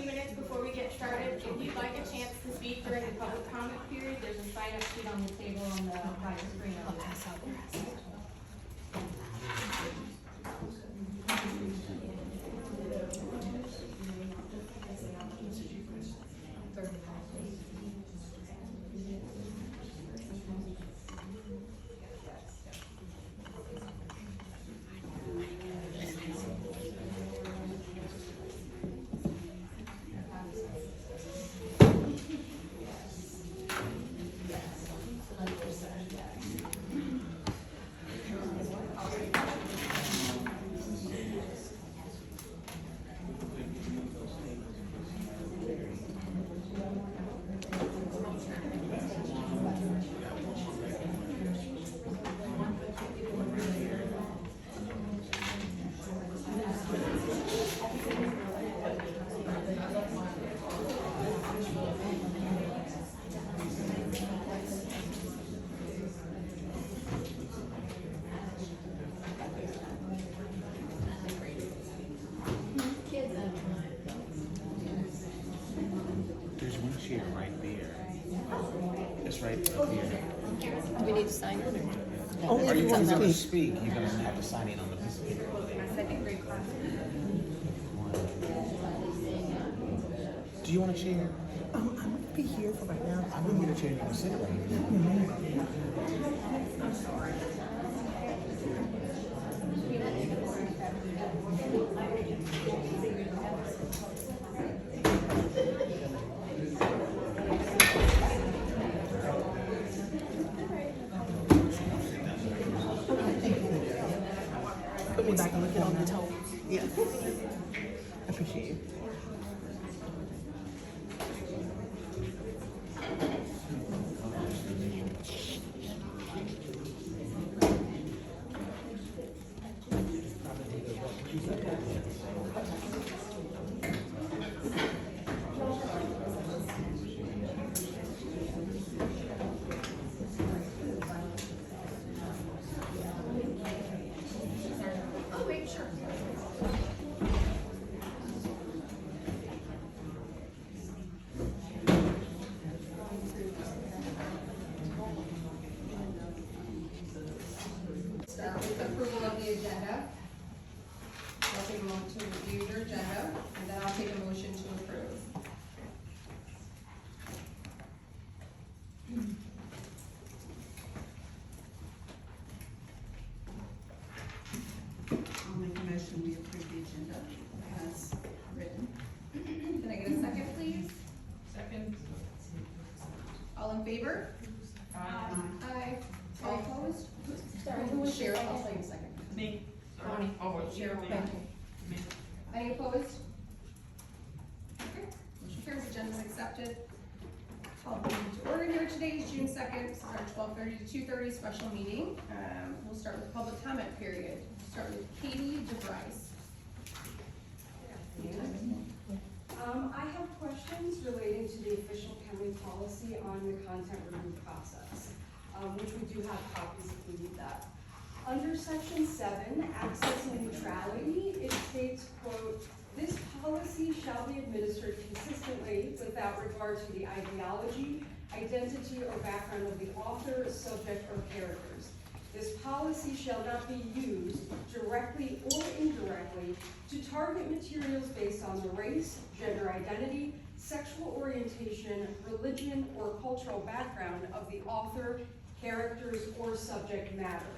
few minutes before we get started. If you'd like a chance to speak during the public comment period, there's a sign-up sheet on the table on the right screen. I'll pass out the rest. There's one chair right there. It's right up here. Do we need to sign it? Only Are if you you want going to to speak. speak? You're going to have to sign in on the piece of paper. My second grade class. Do you want a chair? I'm gonna be here for right now. I'm going to get a chair. You can sit right here. Put me back on the phone and tell. Yes. I appreciate you. Oh, wait, sure. Start with approval of the agenda. I'll take a moment to review your agenda, and then I'll take a motion to approve. I'll make a motion, we approve the agenda as written. Can I get a second, please? Second. All in favor? Aye. All opposed? Sorry, who was Cheryl, Cheryl? I'll tell you in a second. Me. Bonnie. Oh, Cheryl, me. thank you. Me. Any opposed? Okay, motion carries, agenda is accepted. Call the meeting to order here today is June 2nd, this is our 12:30 to 2:30 special meeting. We'll start with public comment period. Start with Katie DeVries. I have questions relating to the official county policy on the content review process, which we do have copies if we need that. Under section 7, access and neutrality, it states, quote, "This policy shall be administered consistently without regard to the ideology, identity, or background of the author, subject, or characters. This policy shall not be used, directly or indirectly, to target materials based on the race, gender identity, sexual orientation, religion, or cultural background of the author, characters, or subject matter."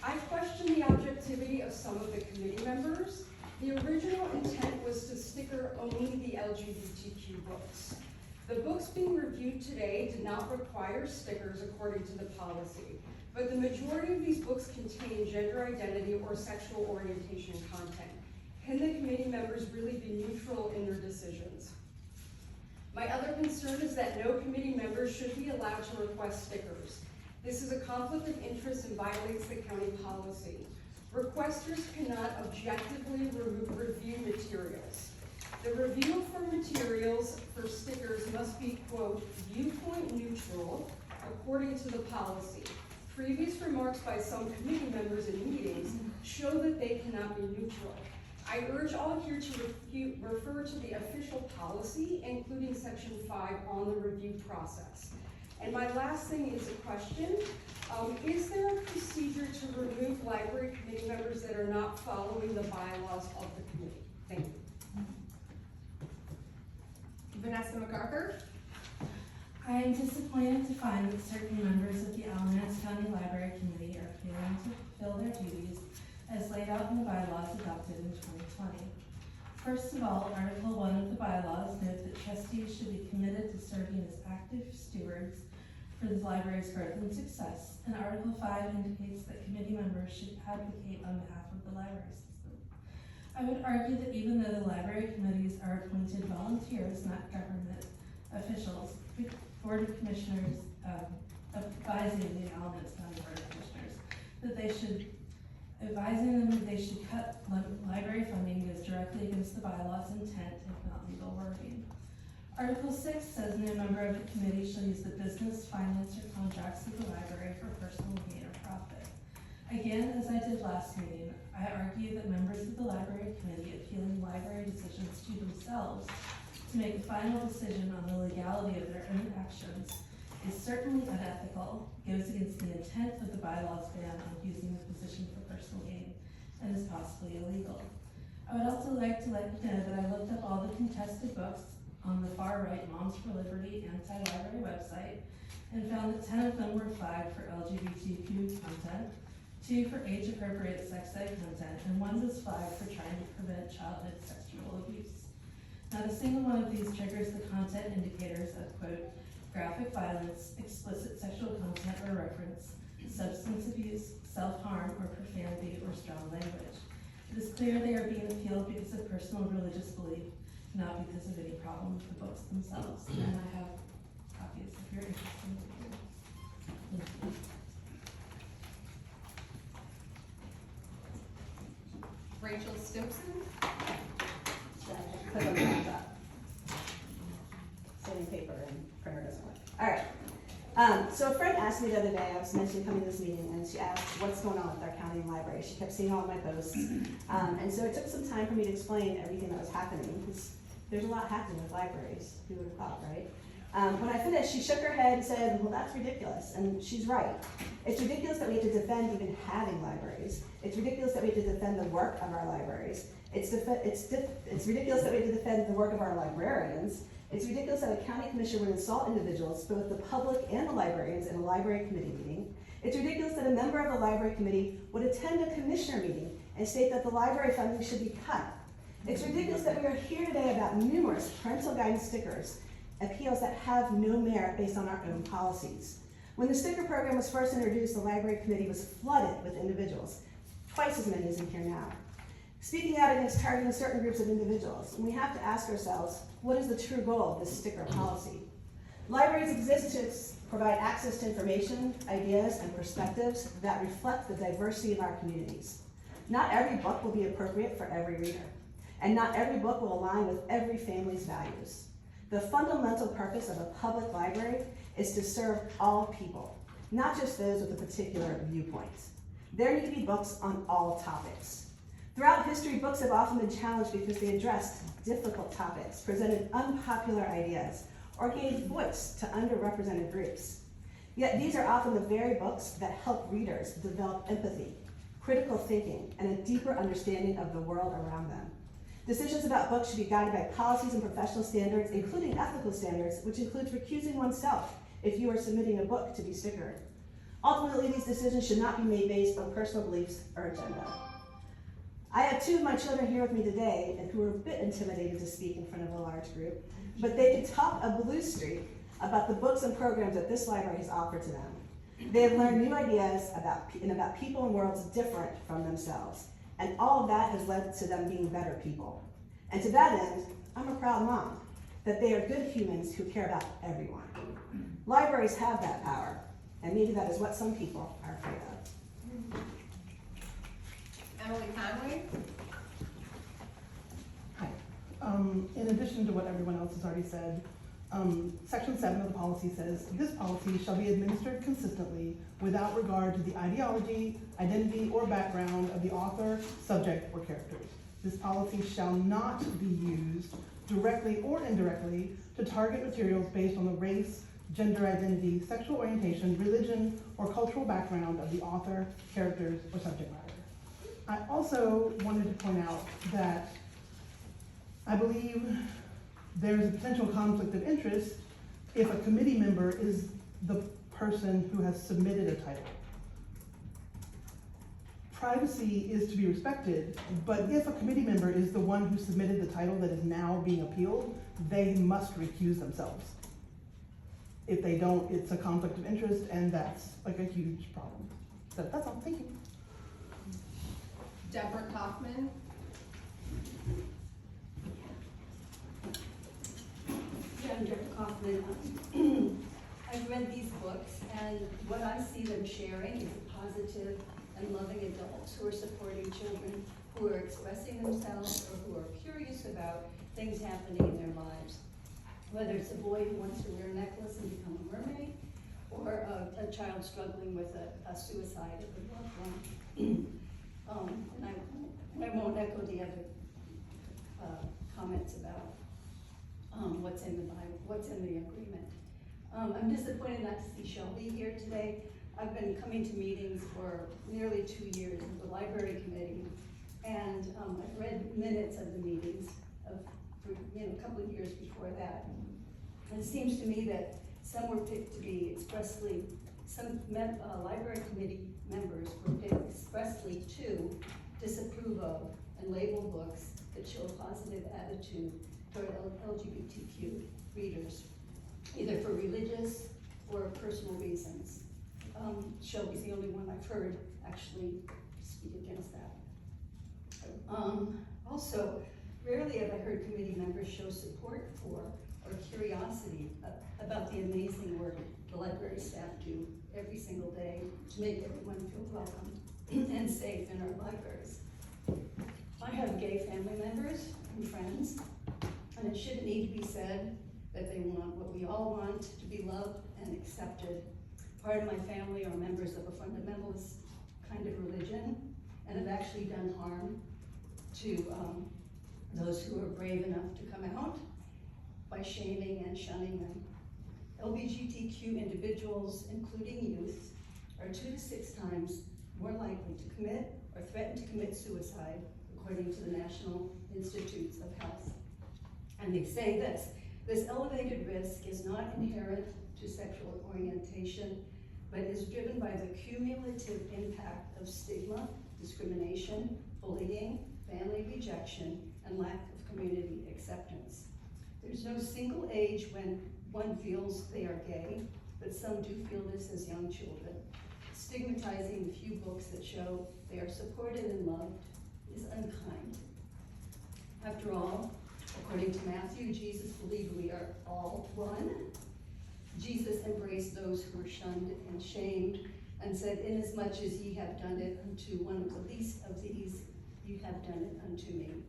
I question the objectivity of some of the committee members. The original intent was to sticker only the LGBTQ books. The books being reviewed today did not require stickers according to the policy, but the majority of these books contain gender identity or sexual orientation content. Can the committee members really be neutral in their decisions? My other concern is that no committee members should be allowed to request stickers. This is a conflict of interest and violates the county policy. Requesters cannot objectively review materials. The review for materials for stickers must be, quote, "viewpoint neutral," according to the policy. Previous remarks by some committee members in meetings show that they cannot be neutral. I urge all here to refer to the official policy, including section 5 on the review process. And my last thing is a question. Is there a procedure to remove library committee members that are not following the bylaws of the committee? Thank you. Vanessa MacArthur. I am disappointed to find that certain members of the Alamance County Library Committee are failing to fulfill their duties as laid out in the bylaws adopted in 2020. First of all, Article 1 of the bylaws notes that trustees should be committed to serving as active stewards for the library's growth and success, and Article 5 indicates that committee members should advocate on behalf of the library system. I would argue that even though the library committees are appointed volunteers, not government officials, the Board of Commissioners, advising the Alamance County Board of Commissioners, that they should cut library funding goes directly against the bylaws intent, if not legal wording. Article 6 says no member of the committee shall use the business, finance, or contracts of the library for personal gain or profit. Again, as I did last meeting, I argue that members of the library committee appealing library decisions to themselves to make a final decision on the legality of their own actions is certainly unethical, goes against the intent of the bylaws ban on using the position for personal gain, and is possibly illegal. I would also like to let you know that I looked up all the contested books on the far right Moms for Liberty anti-library website and found that 10 of them were flagged for LGBTQ content, 2 for age-appropriate sex ed content, and 1 was flagged for trying to prevent childhood sexual abuse. Not a single one of these triggers the content indicators of, quote, graphic violence, explicit sexual content or reference, substance abuse, self-harm, or profanity or strong language. It is clear they are being appealed because of personal religious belief, not because of any problem with the books themselves. And I have copies if you're interested in hearing. Thank you. Rachel Stimpson. Put them back up. Saving paper and printer doesn't work. All right. So a friend asked me the other day, I was mentioning coming to this meeting, and she asked what's going on with our county library. She kept seeing all of my posts. And so it took some time for me to explain everything that was happening, because there's a lot happening with libraries. Who would have thought, right? When I finished, she shook her head and said, well, that's ridiculous. And she's right. It's ridiculous that we have to defend even having libraries. It's ridiculous that we have to defend the work of our libraries. It's ridiculous that we have to defend the work of our librarians. It's ridiculous that a county commissioner would insult individuals, both the public and the librarians, in a library committee meeting. It's ridiculous that a member of the library committee would attend a commissioner meeting and state that the library funding should be cut. It's ridiculous that we are here today about numerous parental guidance stickers, appeals that have no merit based on our own policies. When the sticker program was first introduced, the library committee was flooded with individuals, twice as many as in here now, speaking out against targeting certain groups of individuals. And we have to ask ourselves, what is the true goal of this sticker policy? Libraries exist to provide access to information, ideas, and perspectives that reflect the diversity of our communities. Not every book will be appropriate for every reader, and not every book will align with every family's values. The fundamental purpose of a public library is to serve all people, not just those with a particular viewpoint. There need to be books on all topics. Throughout history, books have often been challenged because they addressed difficult topics, presented unpopular ideas, or gave voice to underrepresented groups. Yet these are often the very books that help readers develop empathy, critical thinking, and a deeper understanding of the world around them. Decisions about books should be guided by policies and professional standards, including ethical standards, which includes recusing oneself if you are submitting a book to be stickered. Ultimately, these decisions should not be made based on personal beliefs or agenda. I have 2 of my children here with me today and who are a bit intimidated to speak in front of a large group, but they can talk a blue streak about the books and programs that this library has offered to them. They have learned new ideas about people and worlds different from themselves, and all of that has led to them being better people. And to that end, I'm a proud mom that they are good humans who care about everyone. Libraries have that power, and maybe that is what some people are afraid of. Emily Conway. Hi. In addition to what everyone else has already said, Section 7 of the policy says, this policy shall be administered consistently without regard to the ideology, identity, or background of the author, subject, or characters. This policy shall not be used directly or indirectly to target materials based on the race, gender identity, sexual orientation, religion, or cultural background of the author, characters, or subject matter. I also wanted to point out that I believe there is a potential conflict of interest if a committee member is the person who has submitted a title. Privacy is to be respected, but if a committee member is the one who submitted the title that is now being appealed, they must recuse themselves. If they don't, it's a conflict of interest, and that's like a huge problem. So that's all, thank you. Deborah Kaufman. Yeah, I'm Deborah Kaufman. I've read these books, and what I see them sharing is positive and loving adults who are supporting children who are expressing themselves or who are curious about things happening in their lives. Whether it's a boy who wants to wear a necklace and become a mermaid, or a child struggling with a suicide of a loved one. And I won't echo the other comments about what's in the Bible, what's in the agreement. I'm disappointed not to see Shelby here today. I've been coming to meetings for nearly 2 years with the library committee, and I've read minutes of the meetings for a couple of years before that. And it seems to me that some were picked to be expressly, some library committee members were picked expressly to disapprove of and label books that show a positive attitude toward LGBTQ readers, either for religious or personal reasons. Shelby's the only one I've heard actually speak against that. Also, rarely have I heard committee members show support for or curiosity about the amazing work the library staff do every single day to make everyone feel welcome and safe in our libraries. I have gay family members and friends, and it shouldn't need to be said that they want what we all want, to be loved and accepted. Part of my family are members of a fundamentalist kind of religion and have actually done harm to those who are brave enough to come out by shaming and shunning them. LGBTQ individuals, including youth, are 2 to 6 times more likely to commit or threaten to commit suicide, according to the National Institutes of Health. And they say this elevated risk is not inherent to sexual orientation, but is driven by the cumulative impact of stigma, discrimination, bullying, family rejection, and lack of community acceptance. There's no single age when one feels they are gay, but some do feel this as young children. Stigmatizing the few books that show they are supported and loved is unkind. After all, according to Matthew, Jesus believed we are all one. Jesus embraced those who were shunned and shamed and said, "Inasmuch as ye have done it unto one of the least of these, you have done it unto me."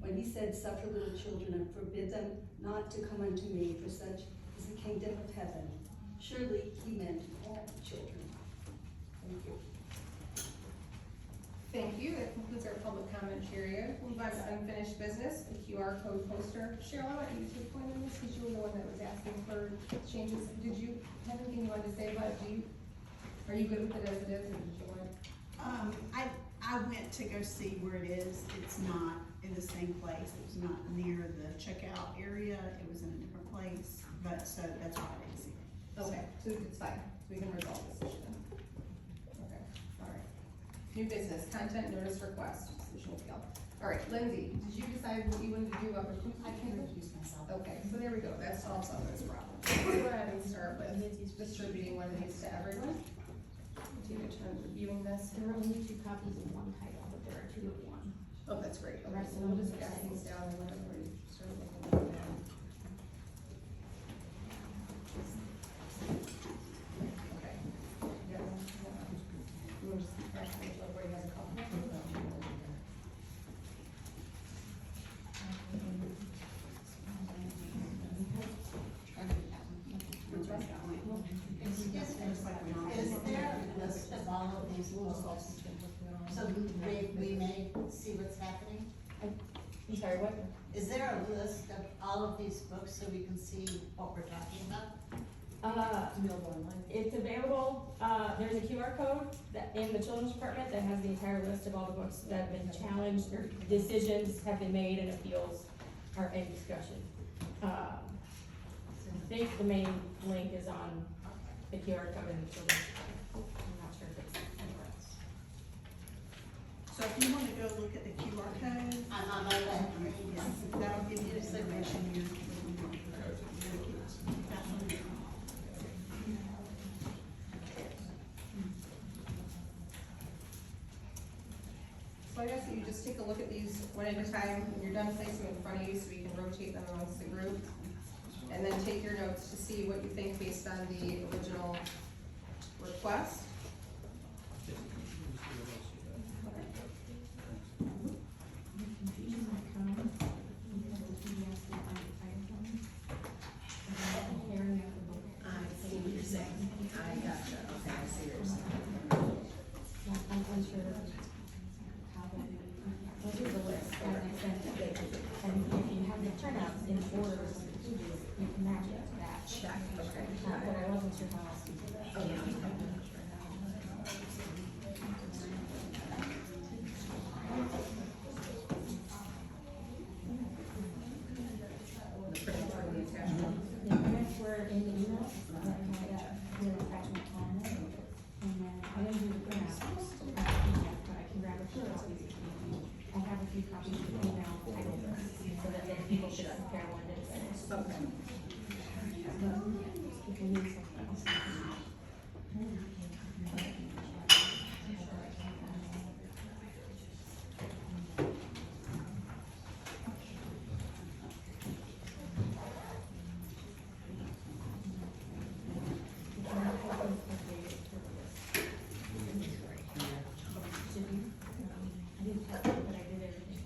When he said, "Suffer little children and forbid them not to come unto me, for such is the kingdom of heaven," surely he meant all children. Thank you. Thank you. That concludes our public comment period. Move on to unfinished business, the QR code poster. Cheryl, I want you to take point on this because you were the one that was asking for changes. Did you have anything you wanted to say about it? Are you good with it as it is, or did you want? I went to go see where it is. It's not in the same place. It was not near the checkout area. It was in a different place, but so that's why I didn't see it. Okay, so it's fine. We can resolve this issue then. Okay, all right. New business, content notice request, decision appeal. All right, Lindsay, did you decide what you wanted to do about the? I can introduce myself. Okay, so there we go. That solves some of this problem. Let's go ahead and start with distributing one of these to everyone. Take a turn reviewing this. There are only 2 copies of one title, but there are 2 of one. Oh, that's great. Okay, Rest so of we'll them just are pass the these same. down and let everybody start looking at them. Okay. Yeah. We'll just pass them until everybody has a copy. Is there a list of all of these rules so we may see what's happening? I I'm sorry, what? Is there a list of all of these books so we can see what we're talking about? It's available, there's a QR code that, in the children's department that has the entire list of all the books that have been challenged, or decisions have been made and appeals are in discussion. I think the main link is on the QR code in the children's department. I'm not sure if it's anywhere else. So if you wanna go look at the QR code, I'm on my way. yes, that'll give you the information you're. So I guess you just take a look at these one at a time, when you're done, place them in front of you so we can rotate them amongst the group. And then take your notes to see what you think based on the original request. I see what you're saying. I gotcha. Okay, I see what you're saying. I'm unsure how that, those are the lists that I sent you. And if you have the turnouts in order, you can match it to that. Check, okay. But I wasn't sure how else to do that. The prints were in the email, that had the attachment on it. And then I didn't do the printouts. But I can grab a few copies if you need. I have a few copies of the email titled so that then people should compare one to the other. Okay. If you need something else. I didn't touch it, but I did everything.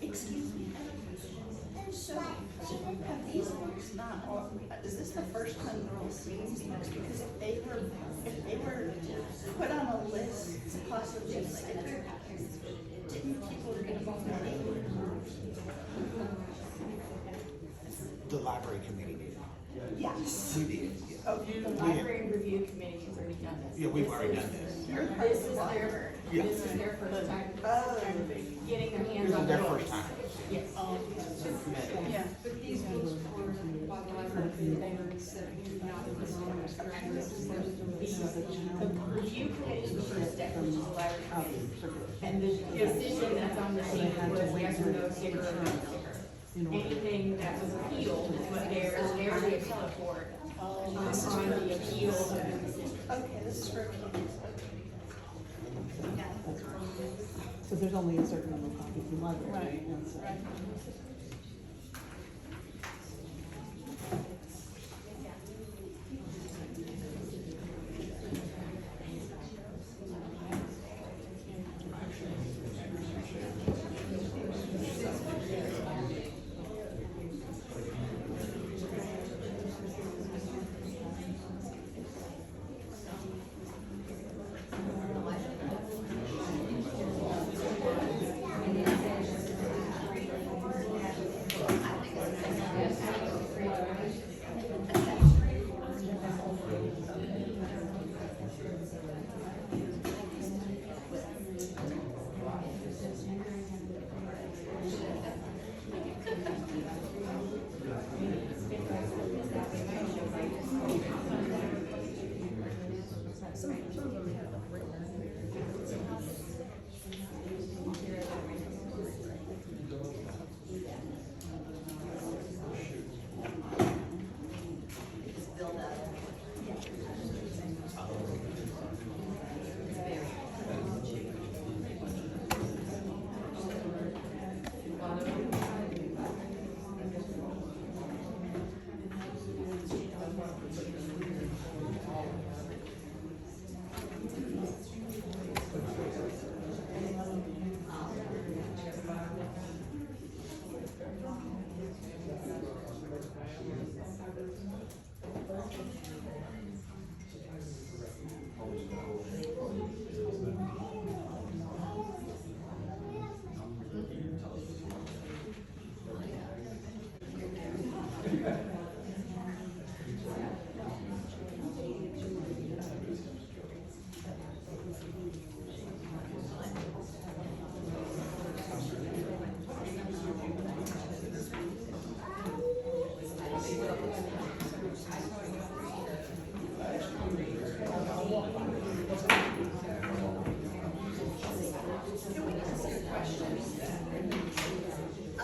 Excuse me. So, have these books not, is this the first time they're all seeing these books? Because if they were put on a list to possibly sticker, didn't people read them already? The library committee did. Yes. We did, yeah. Okay. The library review committee has already done this. Yeah, we've already done this. This is their, Yeah. this is their first time Oh. getting their hands This on is the their books. first time. Yes. Yeah. But these books were, by the library, they were accepted, not the anonymous The review committee is the first step, which is the library committee. And the decision that's on the sheet was yes or no sticker or no sticker. Anything that was appealed, but they're the appellate board on the appeal of the decision. Okay, this is for kids. So there's only a certain number of copies in the library. And so-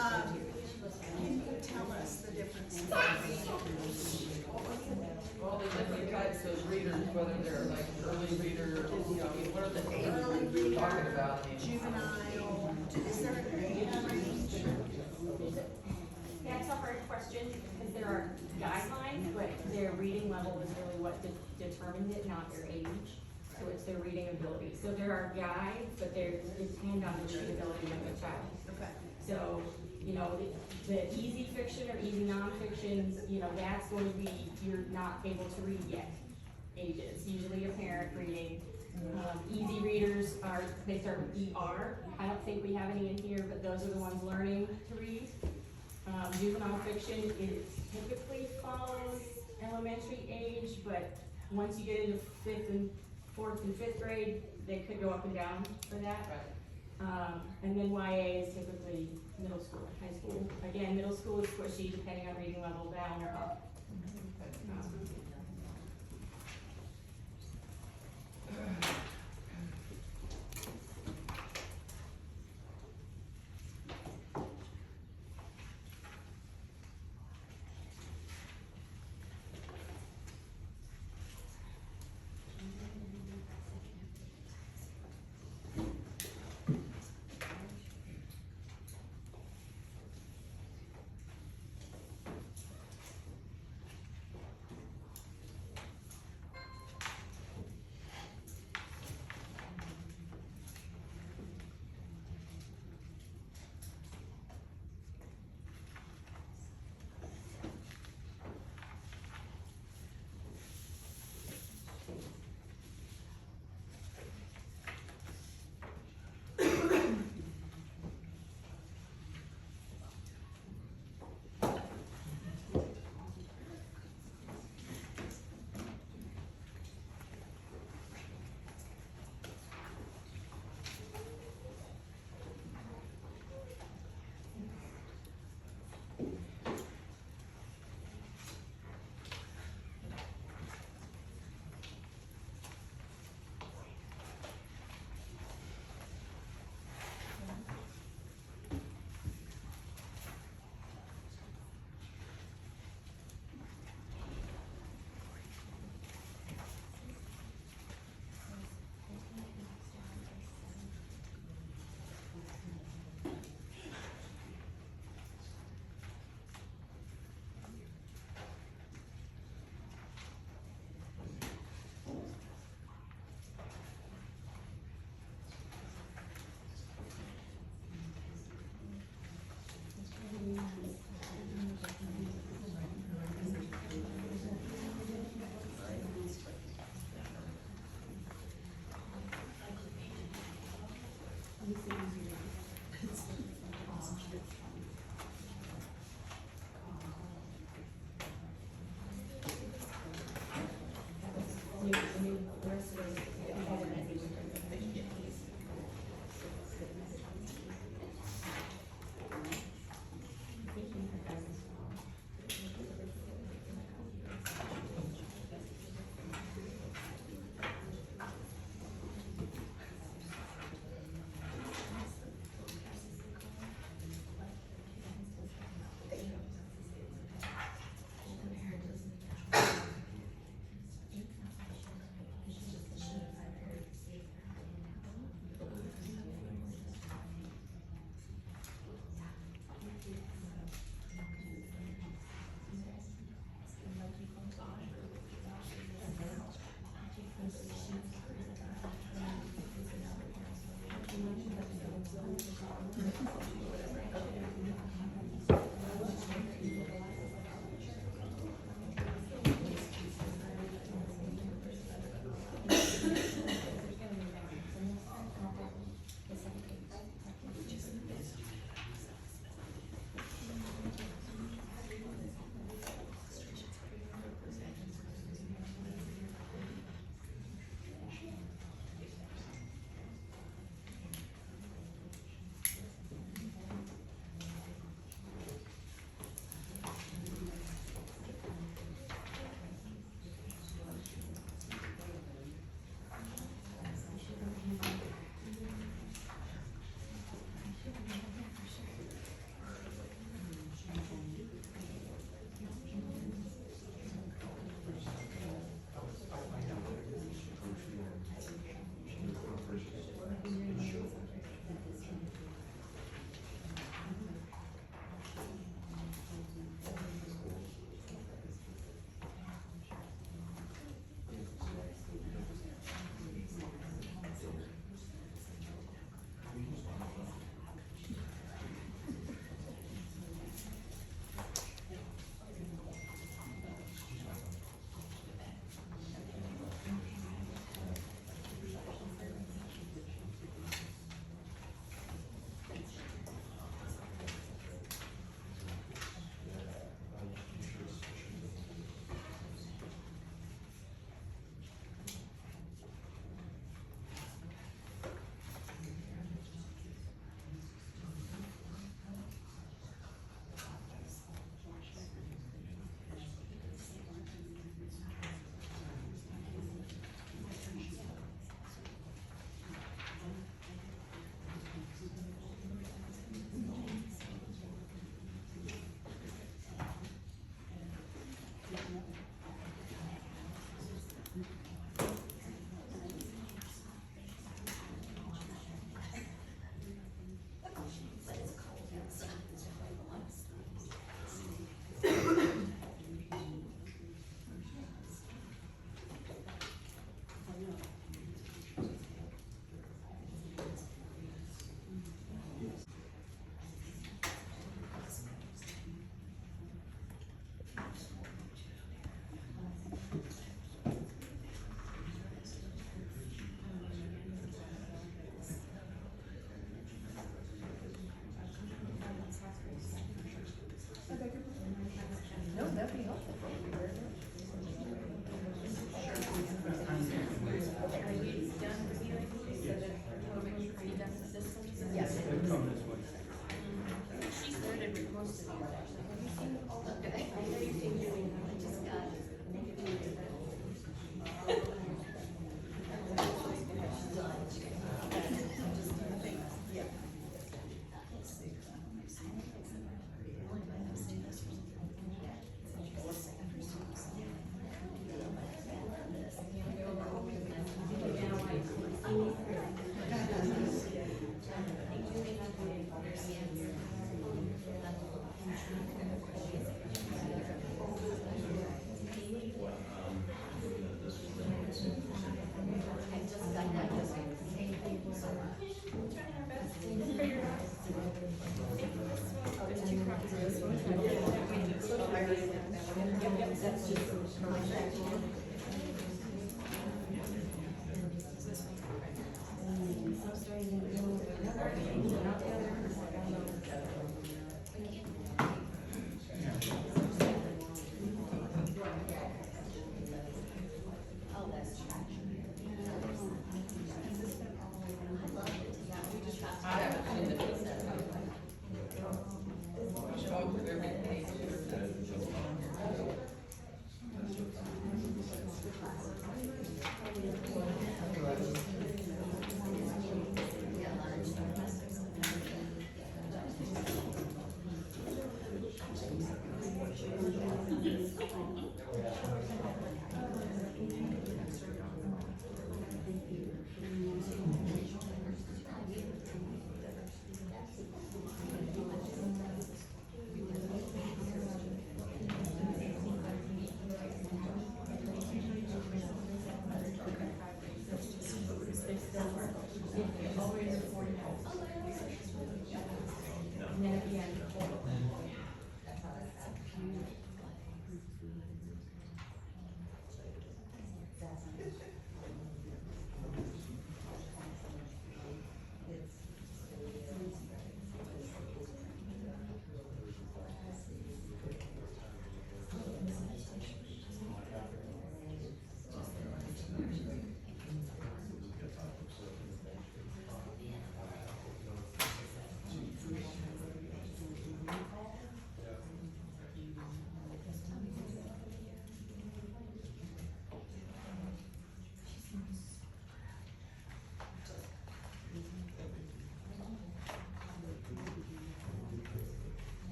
Can you tell us the difference? Well, there's different types of readers, whether they're like early reader, what are the Early ages you're talking reader, about? I mean, juvenile, is there an age range? That's a hard question because there are guidelines, but their reading level is really what determines it, not their age. So it's their reading ability. So there are guides, but they depend on the reading ability of the child. Okay. So, the easy fiction or easy nonfictions, that's going to be, you're not able to read yet ages. Usually a parent reading. Easy readers they start with ER. I don't think we have any in here, but those are the ones learning to read. Juvenile fiction typically follows elementary age, but once you get into fourth and fifth grade, they could go up and down for that. And then YA is typically middle school, high school. Again, middle school is squishy depending on reading level, down or up. the rest of those, all the messages.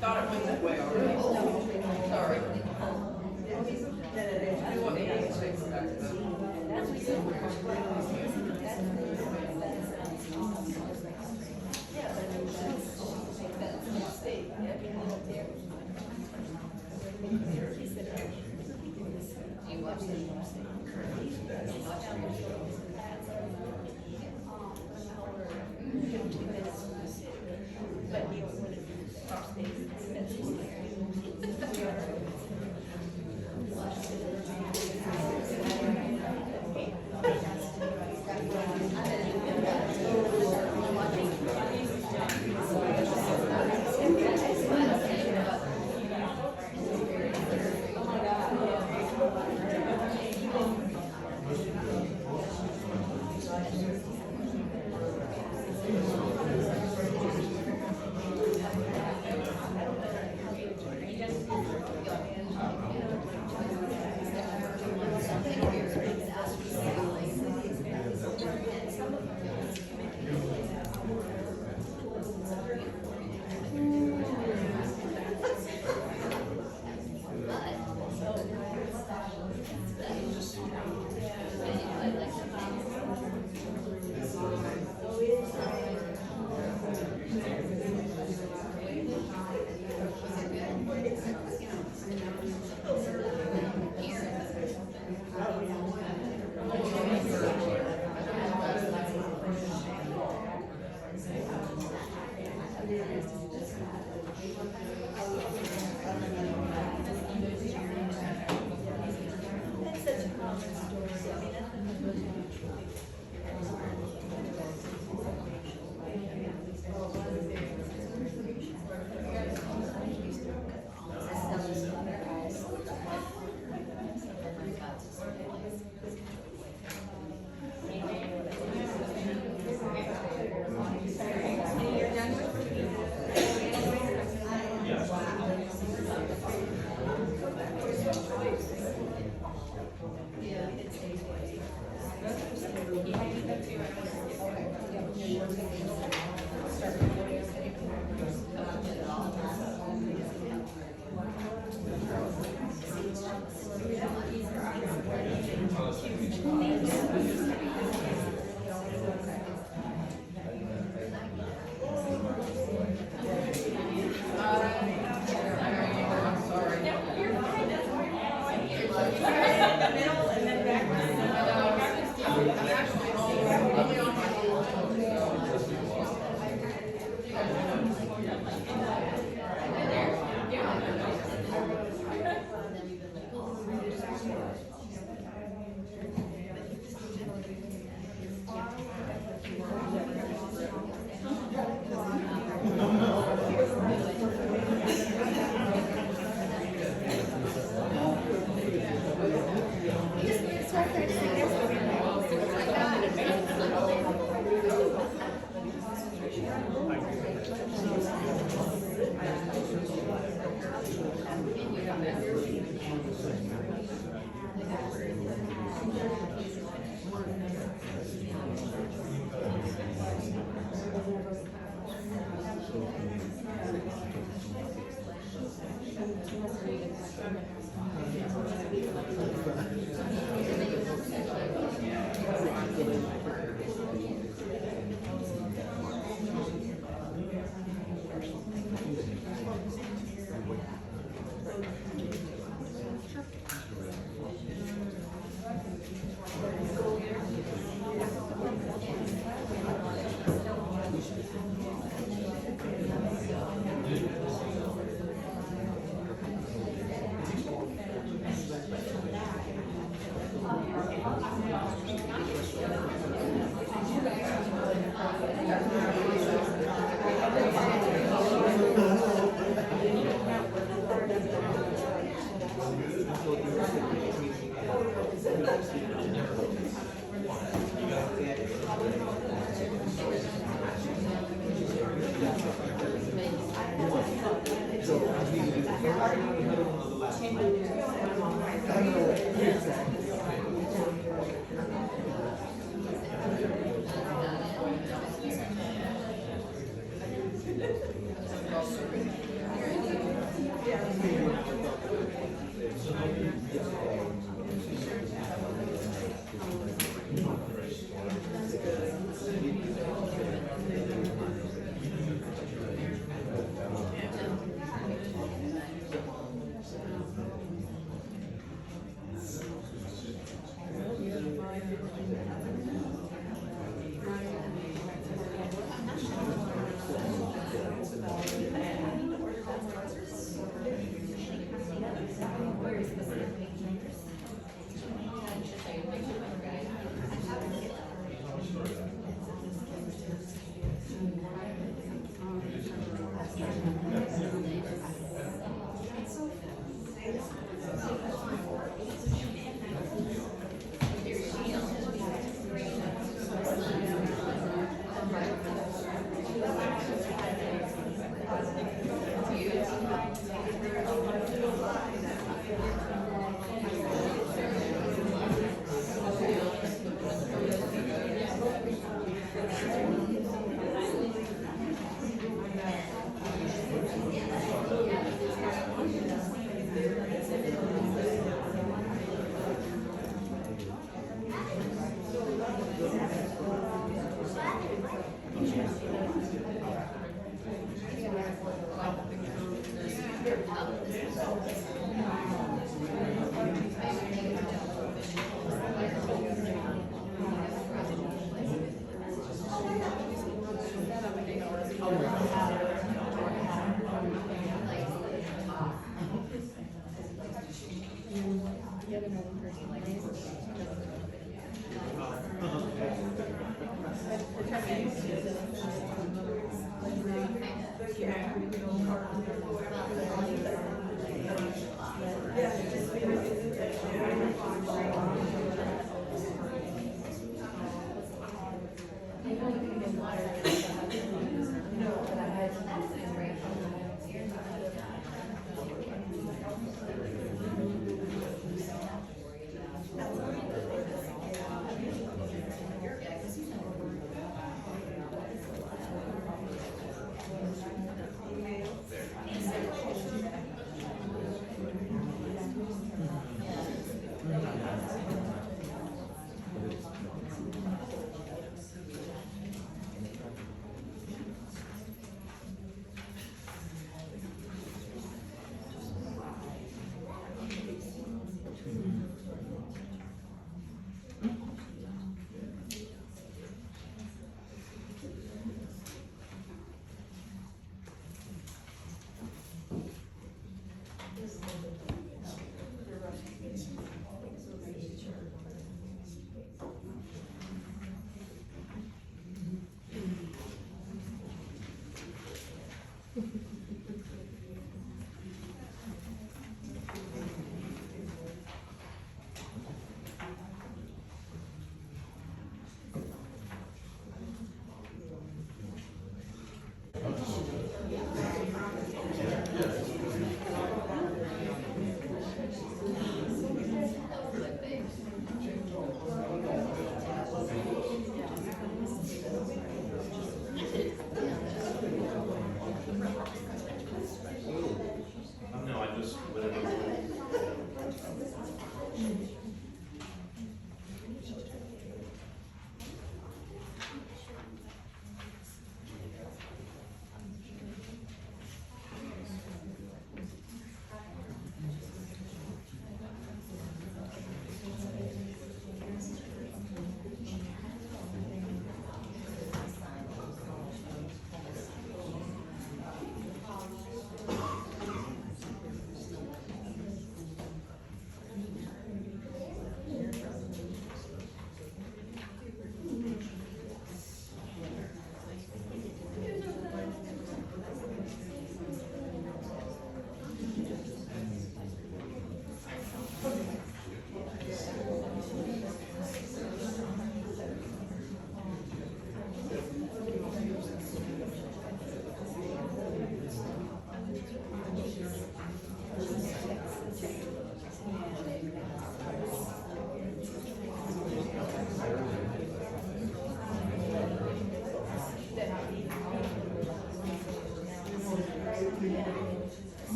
Thought it went that way already. Sorry. I want to take it back to them.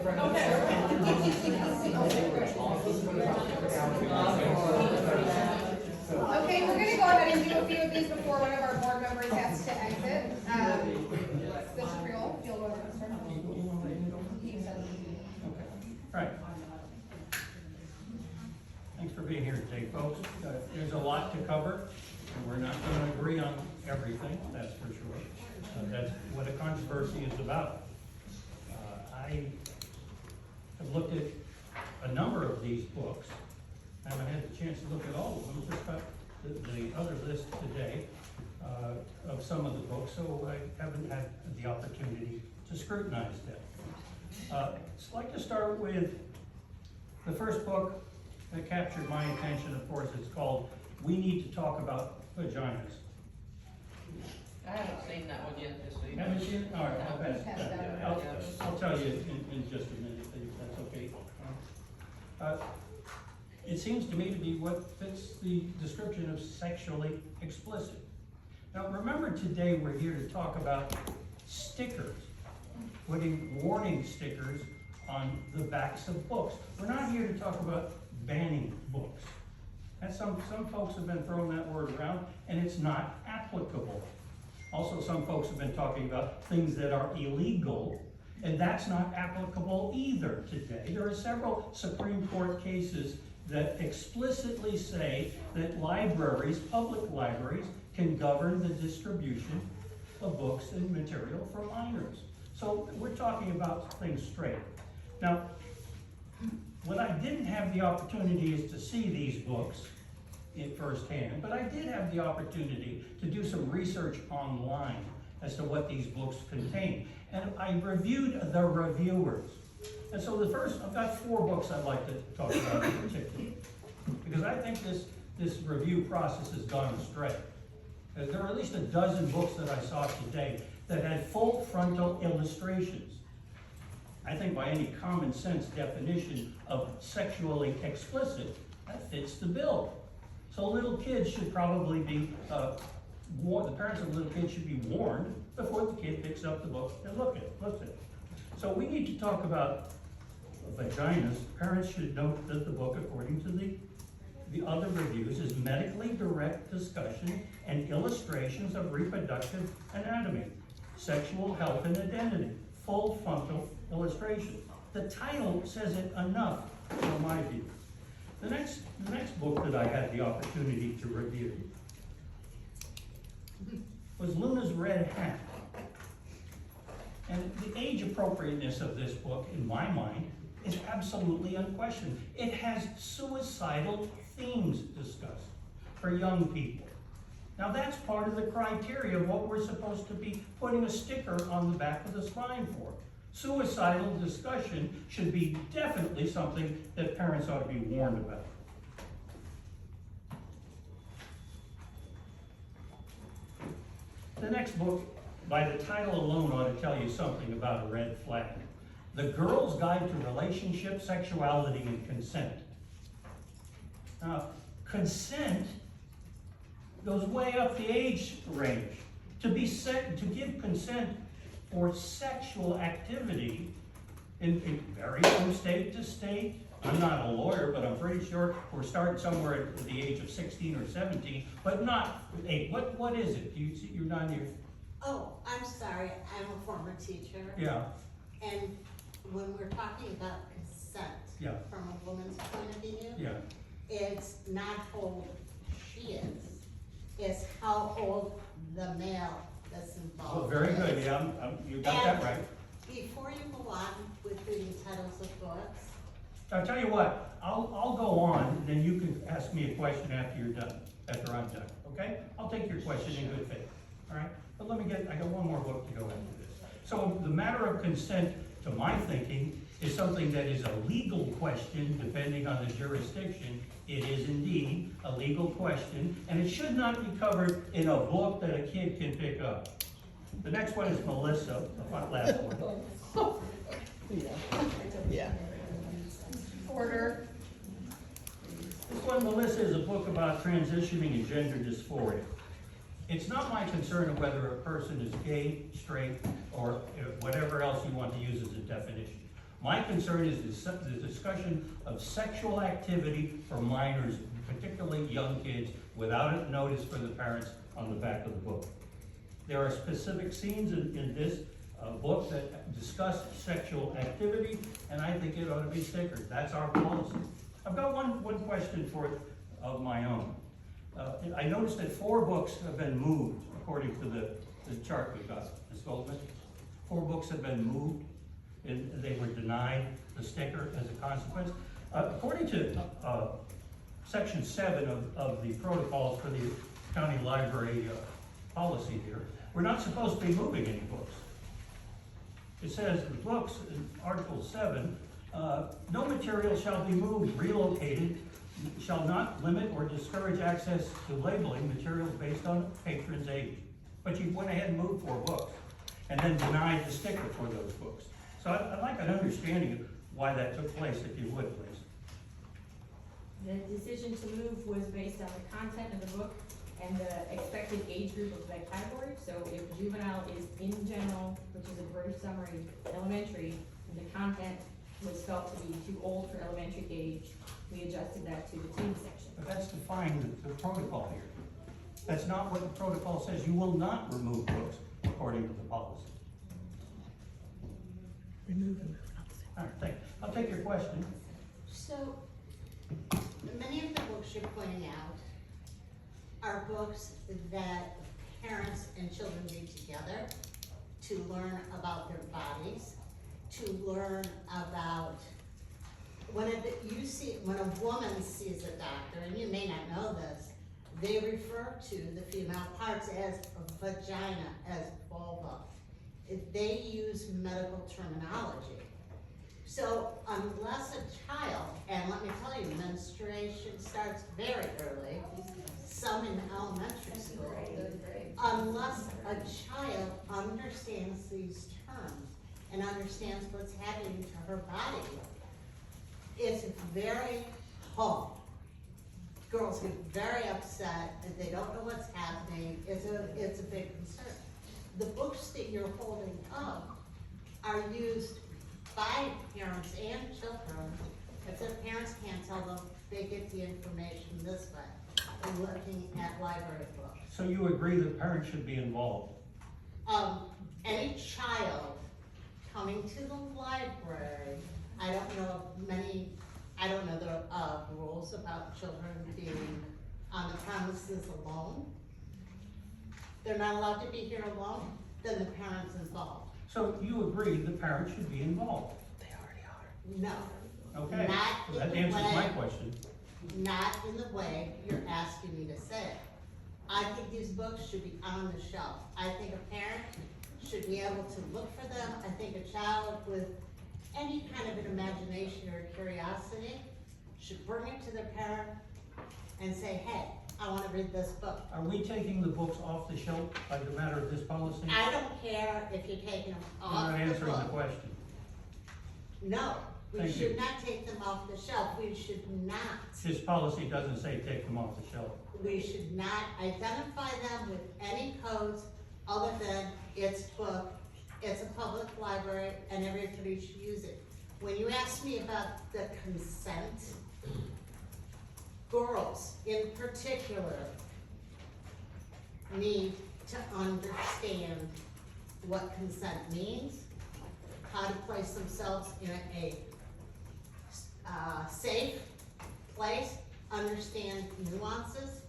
Okay, we're gonna go ahead and do a few of these before one of our board members has to exit. Bishop Riol, you'll go first. Right. Thanks for being here today, folks. There's a lot to cover, and we're not going to agree on everything, that's for sure. That's what a controversy is about. I have looked at a number of these books. I haven't had a chance to look at all of them, just got the other list today of some of the books, so I haven't had the opportunity to scrutinize them. I'd like to start with the first book that captured my attention. Of course, it's called We Need to Talk About Vaginas. I haven't seen that one yet this week. Haven't you? All right, I'll pass it. I'll tell you in just a minute, if that's okay. It seems to me to be what fits the description of sexually explicit. Now, remember today we're here to talk about stickers, putting warning stickers on the backs of books. We're not here to talk about banning books. And some folks have been throwing that word around, and it's not applicable. Also, some folks have been talking about things that are illegal, and that's not applicable either today. There are several Supreme Court cases that explicitly say that libraries, public libraries, can govern the distribution of books and material for minors. So we're talking about things straight. Now, what I didn't have the opportunity is to see these books in firsthand, but I did have the opportunity to do some research online as to what these books contain. And I reviewed the reviewers. And so I've got 4 books I'd like to talk about in particular, because I think this review process has gone astray. There are at least a dozen books that I saw today that had full frontal illustrations. I think by any common sense definition of sexually explicit, that fits the bill. So little kids should probably be warned, the parents of little kids should be warned before the kid picks up the book and looks at it. So we need to talk about vaginas. Parents should note that the book, according to the other reviews, is medically direct discussion and illustrations of reproductive anatomy, sexual health and identity, full frontal illustration. The title says it enough, in my view. The next book that I had the opportunity to review was Luna's Red Hat. And the age appropriateness of this book, in my mind, is absolutely unquestioned. It has suicidal themes discussed for young people. Now that's part of the criteria of what we're supposed to be putting a sticker on the back of the spine for. Suicidal discussion should be definitely something that parents ought to be warned about. The next book, by the title alone, ought to tell you something about a red flag. The Girl's Guide to Relationship, Sexuality, and Consent. Now, consent goes way up the age range. To give consent for sexual activity, it varies from state to state. I'm not a lawyer, but I'm pretty sure we're starting somewhere at the age of 16 or 17, but not 8. What is it? You're not here. Oh, I'm sorry, I'm a former teacher. Yeah. And when we're talking about consent, Yeah. from a woman's point of view, Yeah. it's not how old she is, it's how old the male that's involved. Oh, very good. is. Yeah, you got that right. Before you go on with reading titles of books, I'll tell you what, I'll go on, and then you can ask me a question after you're done, after I'm done, okay? I'll take your question in good faith, all right? But I got one more book to go after this. So the matter of consent, to my thinking, is something that is a legal question depending on the jurisdiction. It is indeed a legal question, and it should not be covered in a book that a kid can pick up. The next one is Melissa, the last one. Yeah. Order. This one, Melissa, is a book about transitioning and gender dysphoria. It's not my concern of whether a person is gay, straight, or whatever else you want to use as a definition. My concern is the discussion of sexual activity for minors, particularly young kids, without a notice for the parents on the back of the book. There are specific scenes in this book that discuss sexual activity, and I think it ought to be stickered. That's our policy. I've got one question of my own. I noticed that 4 books have been moved, according to the chart we got, Ms. Goldman. 4 books have been moved, and they were denied the sticker as a consequence. According to section 7 of the protocols for the county library policy here, we're not supposed to be moving any books. It says the books in Article 7, no material shall be moved, relocated, shall not limit or discourage access to labeling materials based on patron's age. But you went ahead and moved 4 books and then denied the sticker for those books. So I'd like an understanding of why that took place, if you would, please. The decision to move was based on the content of the book and the expected age group of that category. So if juvenile is in general, which is a brief summary, elementary, and the content was felt to be too old for elementary age, we adjusted that to the teen section. But that's defining the protocol here. That's not what the protocol says. You will not remove books according to the policy. Remove them. All right, I'll take your question. So, many of the books you're pointing out are books that parents and children read together to learn about their bodies, to learn about when a woman sees a doctor, and you may not know this, they refer to the female parts as vagina, as vulva. They use medical terminology. So unless a child, and let me tell you, menstruation starts very early, some in elementary school, unless a child understands these terms and understands what's happening to her body, it's very hard. Girls get very upset and they don't know what's happening. It's a big concern. The books that you're holding up are used by parents and children. If their parents can't tell them, they get the information this way, looking at library books. So you agree that parents should be involved? Any child coming to the library, I don't know the rules about children being on the premises alone. They're not allowed to be here alone, then the parents involved. So you agree the parents should be involved? They already are. No. Okay, Not in that the answers my way- question. Not in the way you're asking me to say it. I think these books should be on the shelf. I think a parent should be able to look for them. I think a child with any kind of an imagination or curiosity should bring it to their parent and say, hey, I wanna read this book. Are we taking the books off the shelf by the matter of this policy? I don't care if you're taking them You're off not the answering the book. question. No, we Thank should you. not take them off the shelf. We should not. This policy doesn't say take them off the shelf. We should not identify them with any codes other than it's book, it's a public library, and everybody should use it. When you ask me about the consent, girls in particular need to understand what consent means, how to place themselves in a safe place, understand nuances.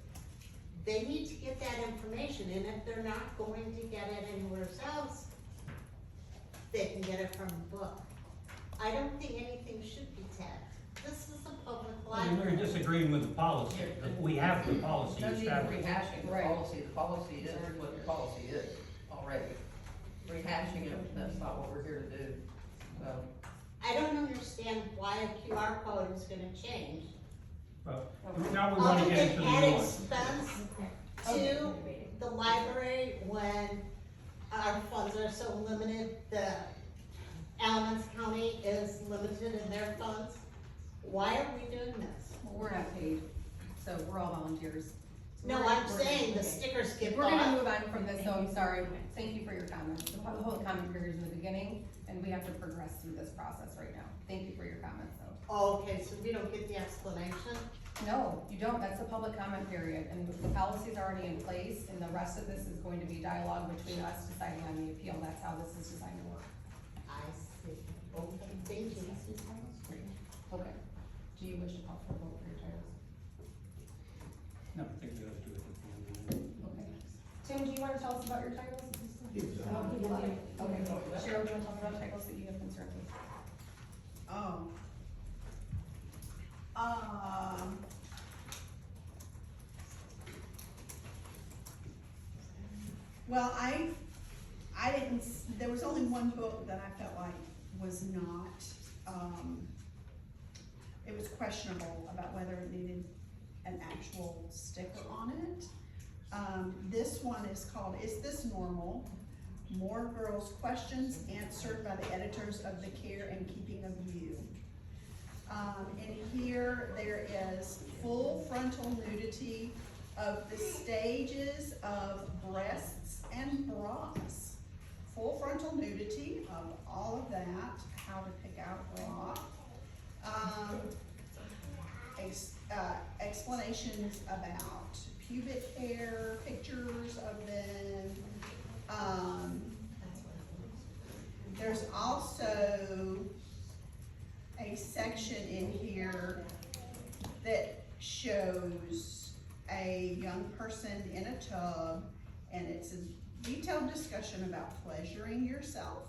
They need to get that information, and if they're not going to get it anywhere else, they can get it from a book. I don't think anything should be tagged. This is a public library. You're disagreeing with the policy. We have the policy No need for established. rehashing the policy is what the policy is already. Rehashing it, that's not what we're here to do, so. I don't understand why a QR code is gonna change. Well, now we want to get into the Other than nuance. add expense to the library when our funds are so limited, the Alamance County is limited in their funds. Why are we doing this? Well, we're not paid, so we're all volunteers. No, I'm saying the stickers get We're gonna bought. move on from this, so I'm sorry. Thank you for your comments. The whole comment period is in the beginning, and we have to progress through this process right now. Thank you for your comments, though. Okay, so we don't get the explanation? No, you don't, that's the public comment period, and the policy's already in place, and the rest of this is going to be dialogue between us deciding on the appeal, that's how this is designed to work. I see. Okay, thank you. Okay, do you wish to call for a vote for your titles? No, I think we ought to do it at the end of the meeting. Okay. Tim, do you wanna tell us about your titles? Okay, Cheryl, do you wanna talk about titles that you have concern with? Oh. Well, I didn't, there was only one book that I felt like was not, it was questionable about whether it needed an actual sticker on it. This one is called, Is This Normal? More Girls' Questions Answered by the Editors of the Care and Keeping of You. In here, there is full frontal nudity of the stages of breasts and bras. Full frontal nudity of all of that, how to pick out a bra. Explanations about pubic hair, pictures of them. There's also a section in here that shows a young person in a tub, and it's a detailed discussion about pleasuring yourself.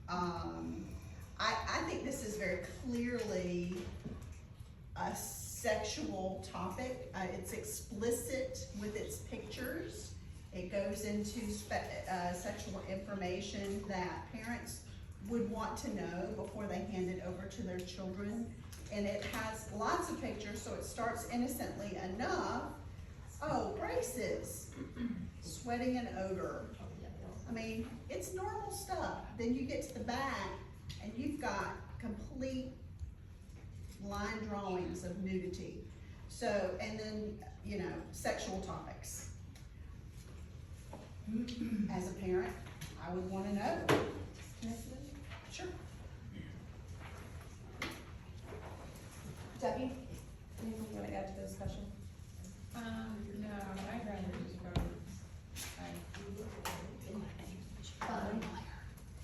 I think this is very clearly a sexual topic. It's explicit with its pictures. It goes into sexual information that parents would want to know before they hand it over to their children. And it has lots of pictures, so it starts innocently enough. Oh, braces, sweating and odor. I mean, it's normal stuff. Then you get to the back and you've got complete line drawings of nudity. So, and then, you know, sexual topics. As a parent, I would want to know. Sure. Debbie, anything you wanna add to the discussion? No, I'd rather just go.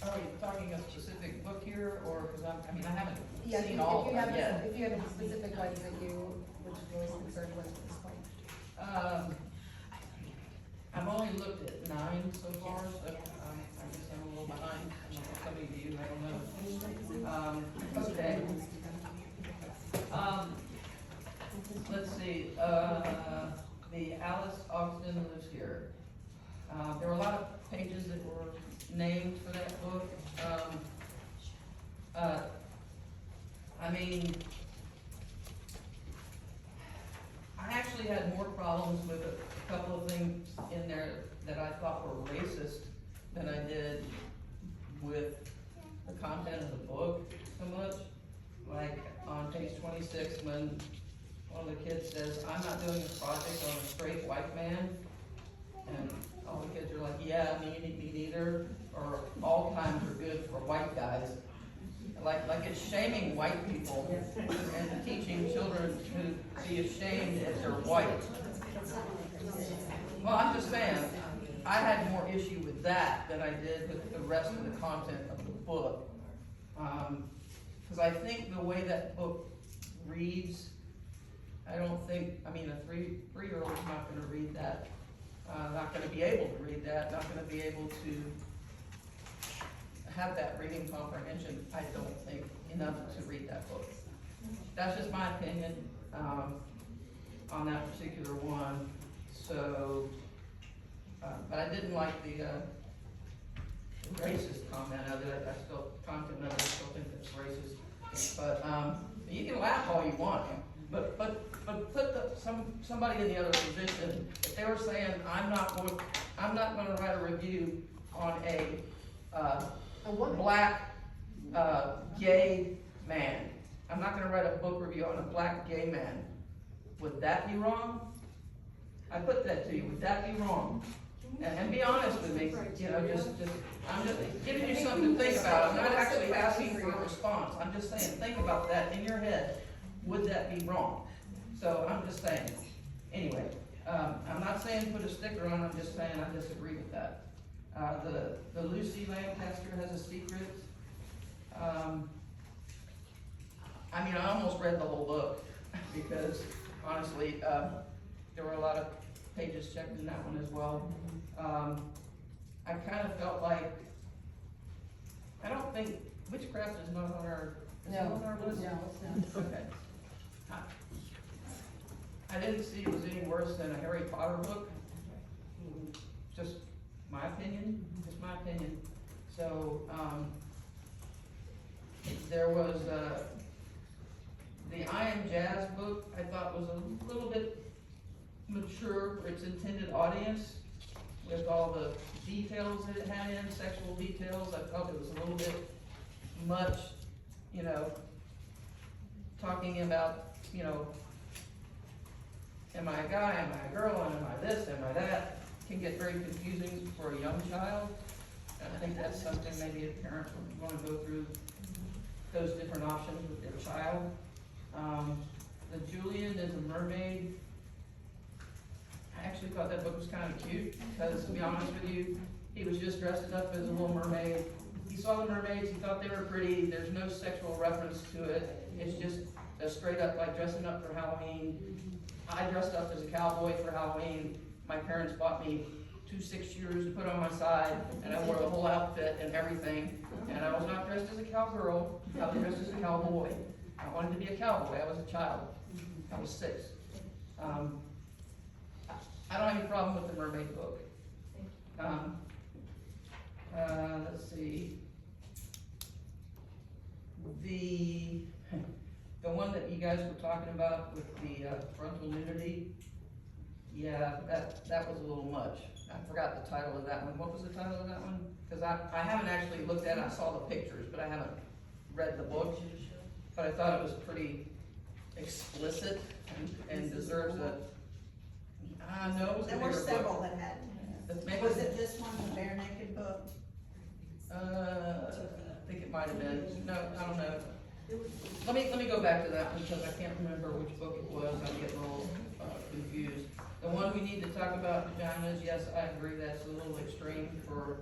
Are we talking a specific book here, or, cause I mean, I haven't Yeah, seen all of them yet. if you have a specific ones that you, which you're most concerned with at this point. I've only looked at 9 so far, so, I guess I'm a little behind, some of you, I don't know. Okay. Let's see, the Alice Austin Lives Here. There were a lot of pages that were named for that book. I mean, I actually had more problems with a couple of things in there that I thought were racist than I did with the content of the book so much. Like on page 26, when one of the kids says, "I'm not doing a project on a straight white man," and all the kids are like, "Yeah, me neither," or "all times are good for white guys." Like it's shaming white people and teaching children to be ashamed if they're white. Well, I'm just saying, I had more issue with that than I did with the rest of the content of the book. Because I think the way that book reads, I don't think, I mean, a three-year-old's not gonna read that, not gonna be able to read that, not gonna be able to have that reading comprehension, I don't think, enough to read that book. That's just my opinion, on that particular one. So, but I didn't like the racist comment of it. I still, content of it, I still think it's racist. But, you can laugh all you want, but put somebody in the other position. If they were saying, I'm not gonna write a review on a black, gay man. I'm not gonna write a book review on a black gay man. Would that be wrong? I put that to you. Would that be wrong? And be honest with me, you know, I'm just giving you something to think about. I'm not actually asking for a response. I'm just saying, think about that in your head. Would that be wrong? So I'm just saying, anyway, I'm not saying put a sticker on, I'm just saying I disagree with that. The Lucy Lancaster has a secret. I mean, I almost read the whole book because honestly, there were a lot of pages checked in that one as well. I kind of felt like, I don't think, witchcraft is not on our, is it on our list? No. Okay. I didn't see it was any worse than a Harry Potter book. Just my opinion, just my opinion. So, there was, the I Am Jazz book, I thought was a little bit mature for its intended audience with all the details that it had in, sexual details. I felt it was a little bit much, you know, talking about, you know, am I a guy, am I a girl, am I this, am I that, can get very confusing for a young child. And I think that's something maybe a parent would want to go through those different options with their child. The Julian is a mermaid. I actually thought that book was kind of cute because, to be honest with you, he was just dressing up as a little mermaid. He saw the mermaids, he thought they were pretty, there's no sexual reference to it. It's just a straight up like dressing up for Halloween. I dressed up as a cowboy for Halloween. My parents bought me 2 6-shooters to put on my side, and I wore the whole outfit and everything. And I was not dressed as a cowgirl, I was dressed as a cowboy. I wanted to be a cowboy, I was a child. I was 6. I don't have any problem with the mermaid book. Let's see. The one that you guys were talking about with the frontal nudity, yeah, that was a little much. I forgot the title of that one. What was the title of that one? Because I haven't actually looked at it. I saw the pictures, but I haven't read the book. But I thought it was pretty explicit and deserves a, no, it was a There were bigger several book. that had. Maybe- Was it this one, the bare naked book? I think it might have been. No, I don't know. Let me go back to that one because I can't remember which book it was. I'm getting a little confused. The one we need to talk about, vaginas, yes, I agree, that's a little extreme for,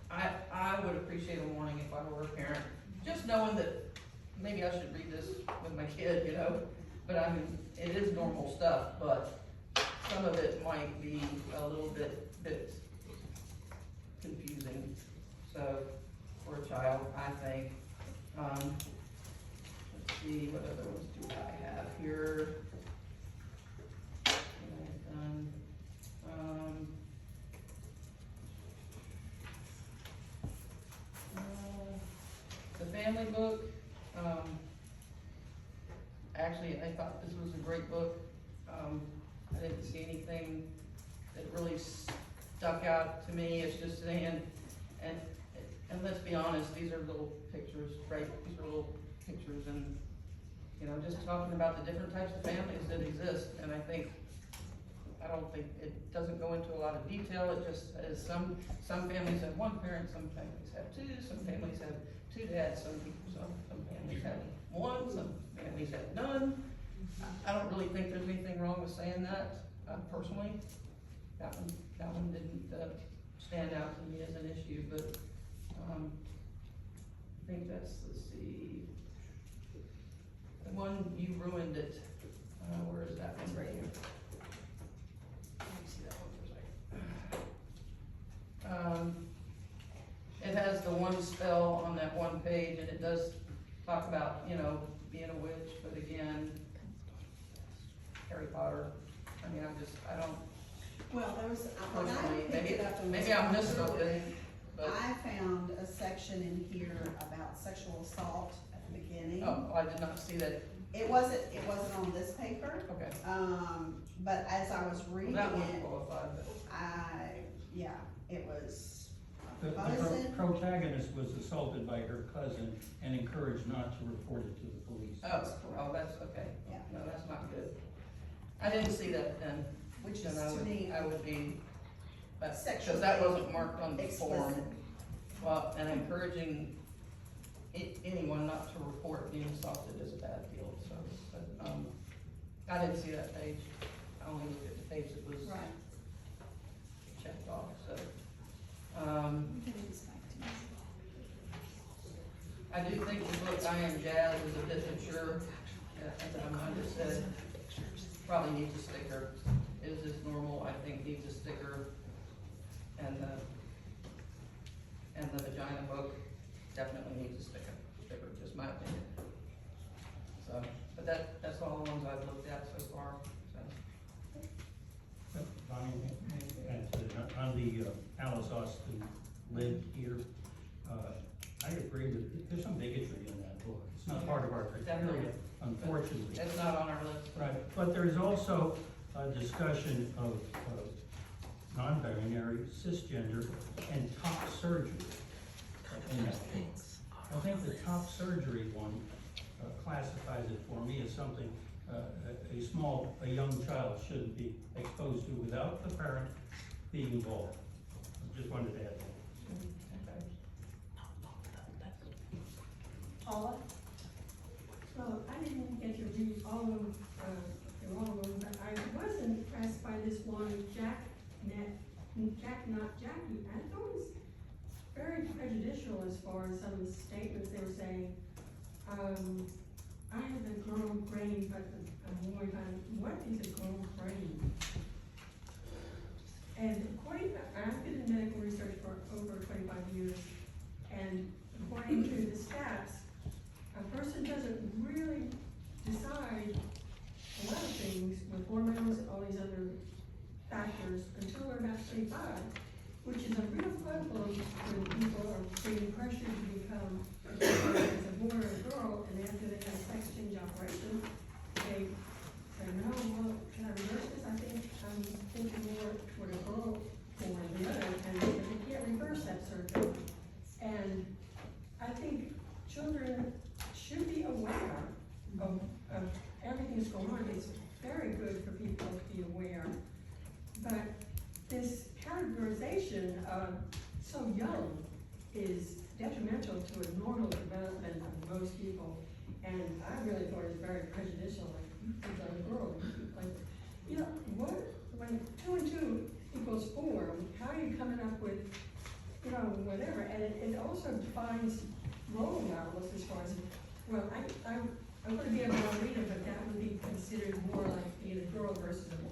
I would appreciate a warning if I were a parent. Just knowing that maybe I should read this with my kid, you know? But I mean, it is normal stuff, but some of it might be a little bit confusing. So, for a child, I think. Let's see, what other ones do I have here? The family book, actually, I thought this was a great book. I didn't see anything that really stuck out to me. It's just saying, and let's be honest, these are little pictures, right? These are little pictures and, you know, just talking about the different types of families that exist. And I don't think, it doesn't go into a lot of detail. It just says some families have one parent, some families have 2, some families have 2 dads, some families have 1, some families have none. I don't really think there's anything wrong with saying that, personally. That one didn't stand out to me as an issue, but I think that's, let's see, the one You Ruined It. Where is that one? Right here. Let me see that one for a second. It has the one spell on that one page, and it does talk about, you know, being a witch, but again, Harry Potter. I mean, I don't. Well, there was, when I Personally, picked it up and was maybe I'm going missing through something, it, but. I found a section in here about sexual assault at the beginning. Oh, I did not see that. It wasn't on this paper, Okay. but as I was reading Well, that one it, qualified, but. it was The protagonist was assaulted by her cousin and encouraged not to report it to the police. Oh, that's okay. Yeah. No, that's not good. I didn't see that then. Which Then is I to would- me, I would be because that wasn't marked on the form. Explicit. Well, and encouraging anyone not to report being assaulted is a bad deal, so, but, I didn't see that page. I only looked at the page that was Right. checked off, so. I do think the book I Am Jazz is a bit mature, as Amanda said, probably needs a sticker. Is this normal? I think needs a sticker. And the vagina book definitely needs a sticker, just my opinion. So, but that's all the ones I've looked at so far, so. Bonnie, and on the Alice Austin lid here, I agree with, there's some bigotry in that book. It's not part of our criteria, unfortunately. It's not on our list. Right, but there's also a discussion of non-binary, cisgender, and top surgery in that book. I think the top surgery one classifies it for me as something a young child shouldn't be exposed to without the parent being involved. Just wanted to add that. Paula? Well, I didn't get to read all of, all of them, but I was impressed by this one, Jack, not Jackie. I thought it was very prejudicial as far as some of the statements they were saying. I have a girl brain, but a boy, what is a girl brain? And according, I've been in medical research for over 25 years, and according to the stats, a person doesn't really decide a lot of things with hormones and all these other factors until they're about 25, which is a real problem when people are being pressured to become a boy or a girl, and after they have a sex change operation, they say, no, well, can I reverse this? I think I'm thinking more toward a girl or the other, and they can't reverse that surgery. And I think children should be aware of everything that's going on. It's very good for people to be aware. But this categorization of so young is detrimental to a normal development of most people. And I really thought it was very prejudicial, like, you got a girl, like, you know, what, when 2 and 2 equals 4, how are you coming up with, you know, whatever? And it also defines role models as far as, well, I'm gonna be a ballerina, but that would be considered more like being a girl versus a boy.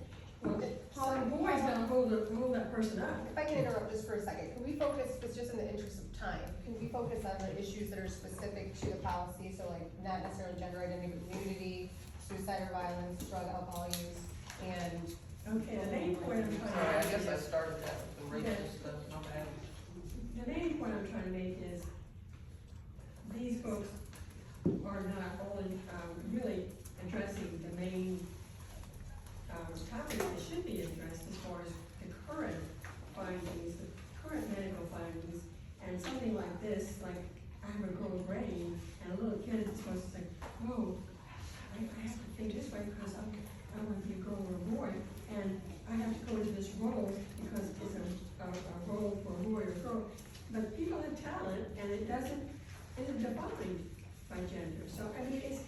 Well, a boy's gonna hold that person up. If I can interrupt just for a second, can we focus, it's just in the interest of time, can we focus on the issues that are specific to the policy, so like not necessarily gender identity, but nudity, suicide or violence, drug, alcohol use, and. Okay, the main point I'm trying to Sorry, I make guess I is, started that with the racist stuff, my bad. the main point I'm trying to make is, these books are not only, really addressing the main, topics that should be addressed as far as the current findings, the current medical findings, and something like this, like, I have a girl brain, and a little kid is supposed to say, oh, I have to think this way because I want to be a girl or a boy, and I have to go into this role because it's a role for a boy or a girl. But people have talent, and it isn't defined by gender. So, I mean, it's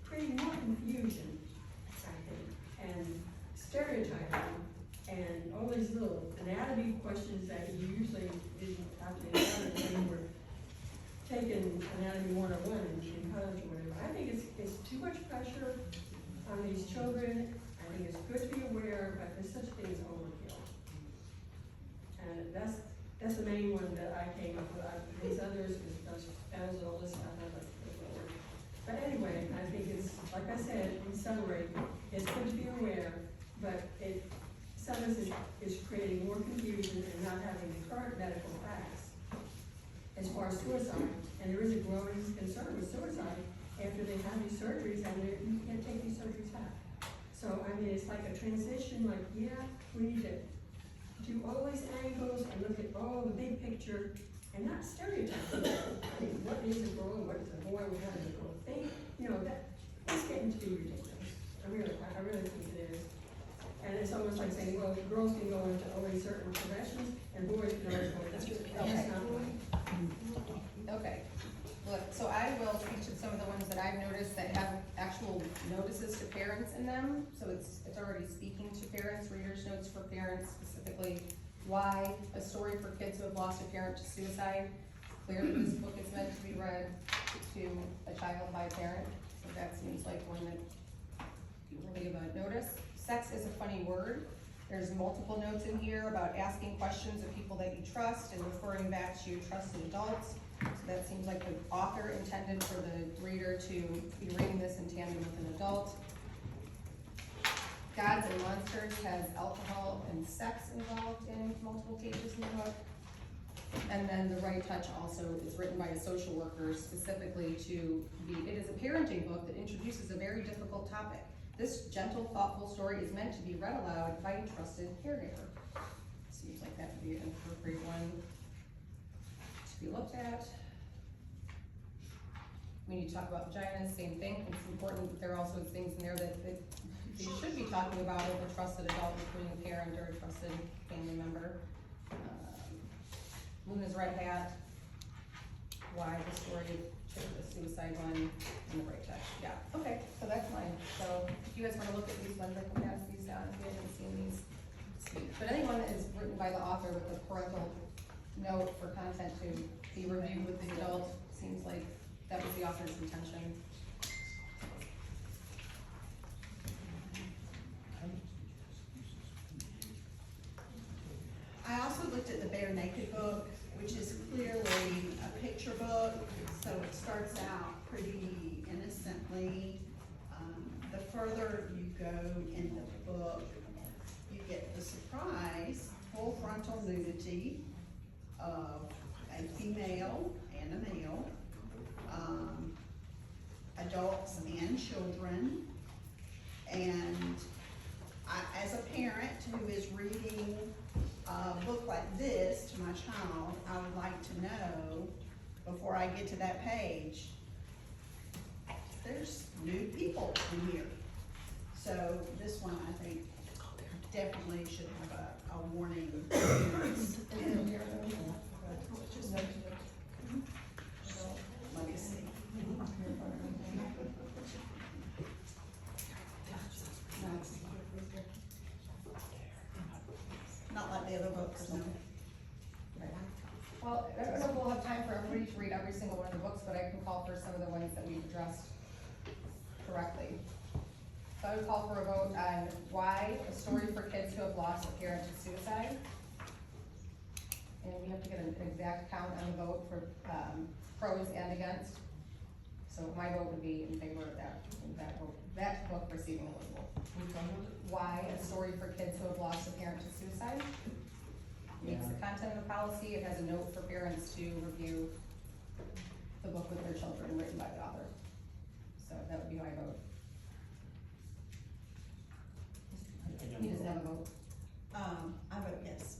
creating more confusion, I think, and stereotyping, and all these little anatomy questions that you usually didn't have to answer when you were taking anatomy 101 in college or whatever. I think it's too much pressure on these children. I think it's good to be aware, but there's such thing as overkill. And that's the main one that I came up with. These others, as all this stuff, I like to put forward. But anyway, I think it's, like I said, in summary, it's good to be aware, but some of this is creating more confusion and not having the current medical facts as far as suicide. And there is a growing concern with suicide after they have these surgeries, and you can't take these surgeries back. So, I mean, it's like a transition, like, yeah, we need to do all these angles and look at all the big picture and not stereotype. What is a girl and what is a boy? What is a girl think? You know, that it's getting to be ridiculous. I really think it is. And it's almost like saying, well, girls can go into only certain professions, and boys can only go into. That's not right. Okay, look, so I will speak to some of the ones that I've noticed that have actual notices to parents in them. So it's already speaking to parents, readers' notes for parents, specifically why a story for kids who have lost a parent to suicide. Clearly, this book is meant to be read to a child by a parent, so that seems like one that you really give a notice. Sex is a funny word. There's multiple notes in here about asking questions of people that you trust and referring back to your trusted adults. So that seems like the author intended for the reader to be reading this in tandem with an adult. Gods and Monsters has alcohol and sex involved in multiple pages in the book. And then The Right Touch also is written by a social worker specifically to be, it is a parenting book that introduces a very difficult topic. This gentle, thoughtful story is meant to be read aloud by a trusted caregiver. Seems like that would be an appropriate one to be looked at. We need to talk about vaginas, same thing. It's important that there also is things in there that you should be talking about with a trusted adult, including a parent or a trusted family member. Luna's Red Hat, why the story of the suicide one, and The Right Touch. Yeah, okay, so that's mine. So if you guys want to look at these ones, I can pass these down if you haven't seen these. But anyone that is written by the author with a parental note for content to be reviewed with the adult, seems like that was the author's intention. I also looked at the Bare Naked book, which is clearly a picture book, so it starts out pretty innocently. The further you go in the book, you get the surprise, full frontal nudity of a female and a male, adults and children. And as a parent who is reading a book like this to my child, I would like to know, before I get to that page, there's new people in here. So this one, I think, definitely should have a warning. Let me see. Not like the other books, no. Well, I don't know if we'll have time for everybody to read every single one of the books, but I can call for some of the ones that we've addressed correctly. So I would call for a vote on why a story for kids who have lost a parent to suicide. And we have to get an exact count on the vote for pros and against. So my vote would be in favor of that book receiving a label. Why a story for kids who have lost a parent to suicide. Meets the content of the policy. It has a note for parents to review the book with their children written by the author. So that would be my vote. He doesn't have a vote. I vote yes.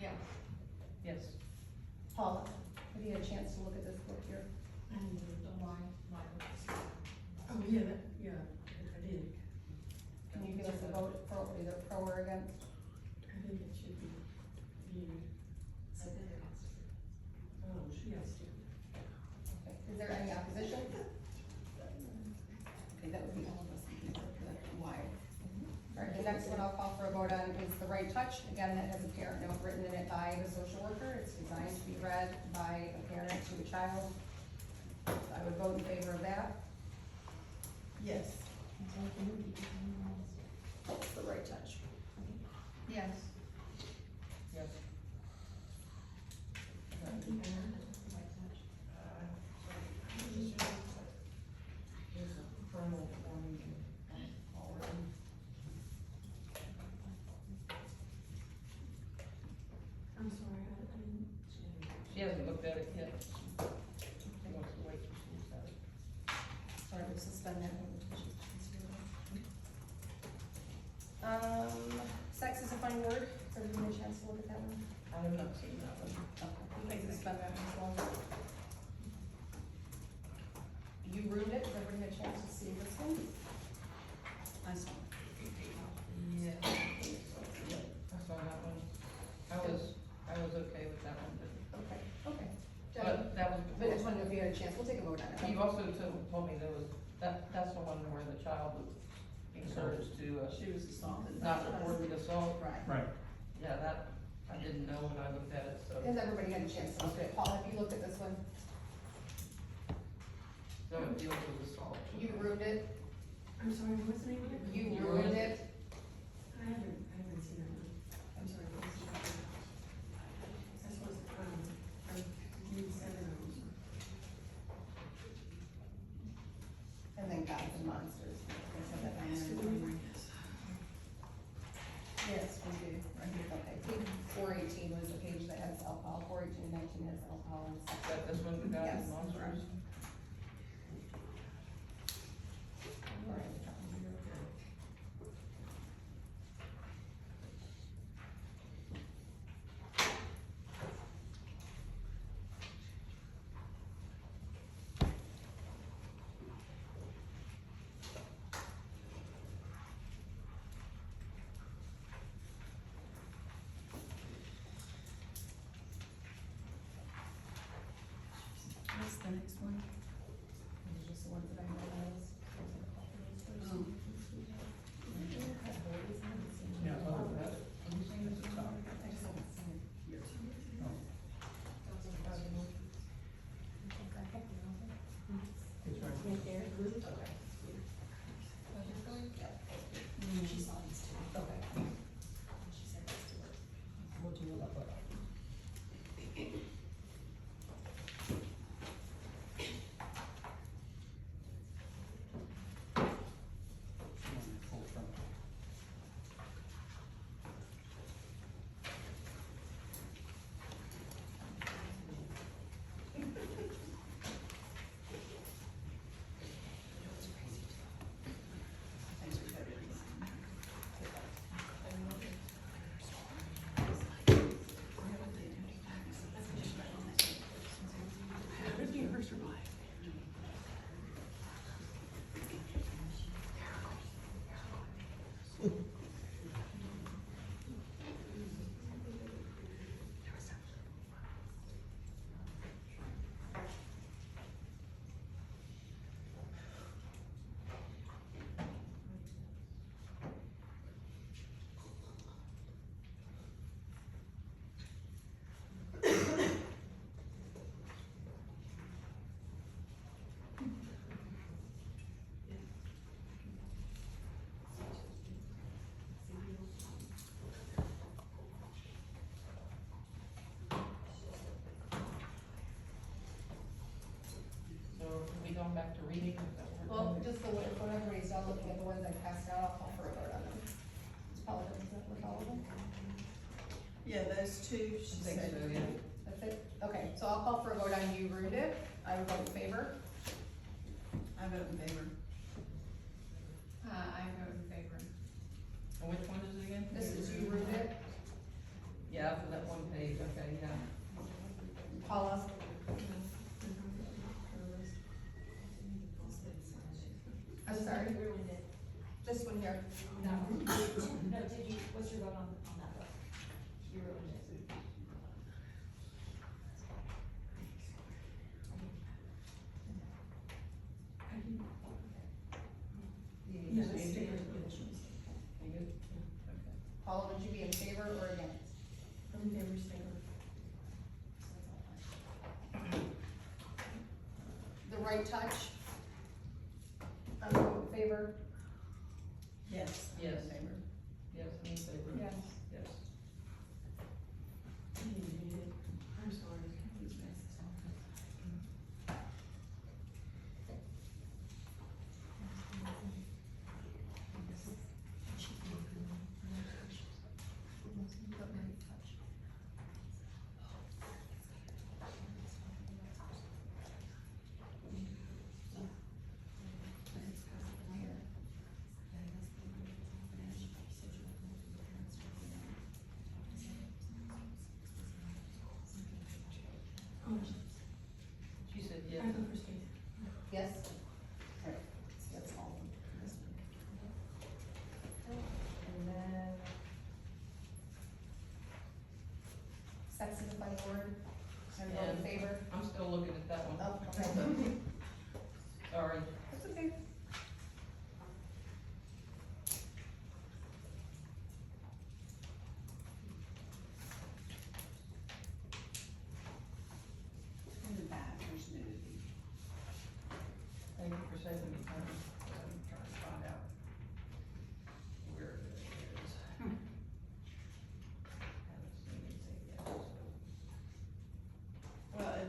Yeah. Yes. Paula, have you had a chance to look at this book here? Oh, yeah, I did. Can you give us a vote for either pro or against? I think it should be viewed. Oh, yes. Okay, is there any opposition? Okay, that would be all of us in favor for that. Why? Alright, the next one I'll call for a vote on is The Right Touch. Again, that has a parent note written in it by the social worker. It's designed to be read by a parent to a child. I would vote in favor of that. Yes. That's The Right Touch. Yes. Yes. I'm sorry, I didn't. She hasn't looked at it yet. She wants to wait till she looks at it. Sorry, we suspend that one until she's considered. Sex is a funny word. Has everyone had a chance to look at that one? I have not seen that one. Okay, we can suspend that one as well. You ruined it. Has everybody had a chance to see this one? I saw. Yes. we had a chance, we'll take a vote on it. You also told me there was, that's the one where the child was encouraged to, She was assaulted. not report the assault. Right. Right. Yeah, that, I didn't know when I looked at it, so. Has everybody had a chance to look at it? Paul, have you looked at this one? So it deals with assault. You ruined it? I'm sorry, what's the name of it? You ruined it? I haven't seen that one. I'm sorry, what was it? That's what, I need 7 hours. And then Gods and Monsters. Yes, we do, right here, okay, page 418 was the page that has alcohol, 418 and 19 has alcohol and stuff. That this one, the guy Yes. with monsters. What's the next one? These are just the ones that I realized. Yeah, other than that, it's a top. I just haven't seen it here. It's right. Right there, okay. She saw these two. Okay. She said that's to work. We'll do a level up. Full front. So are we going back to reading? Is that what we're Well, doing? just the, if everybody's done looking at the ones I passed out, I'll call for a vote on them. Is Paula done with all of them? Yeah, those two, she I think said. so, yeah. That's it? Okay, so I'll call for a vote on you ruined it. I would vote in favor. I vote in favor. I vote in favor. And which one is it again? This is you ruined it. Yeah, for that one page, okay, yeah. Paula? I'm sorry? This one here. No, did you, what's your vote on that book? You ruined it. You You good? Okay. Paula, would you be in favor or against? I'm in favor, stay. The right touch? I'm voting in favor. Yes. Yes. Yes, I'm in favor. Yes. Yes. I'm sorry.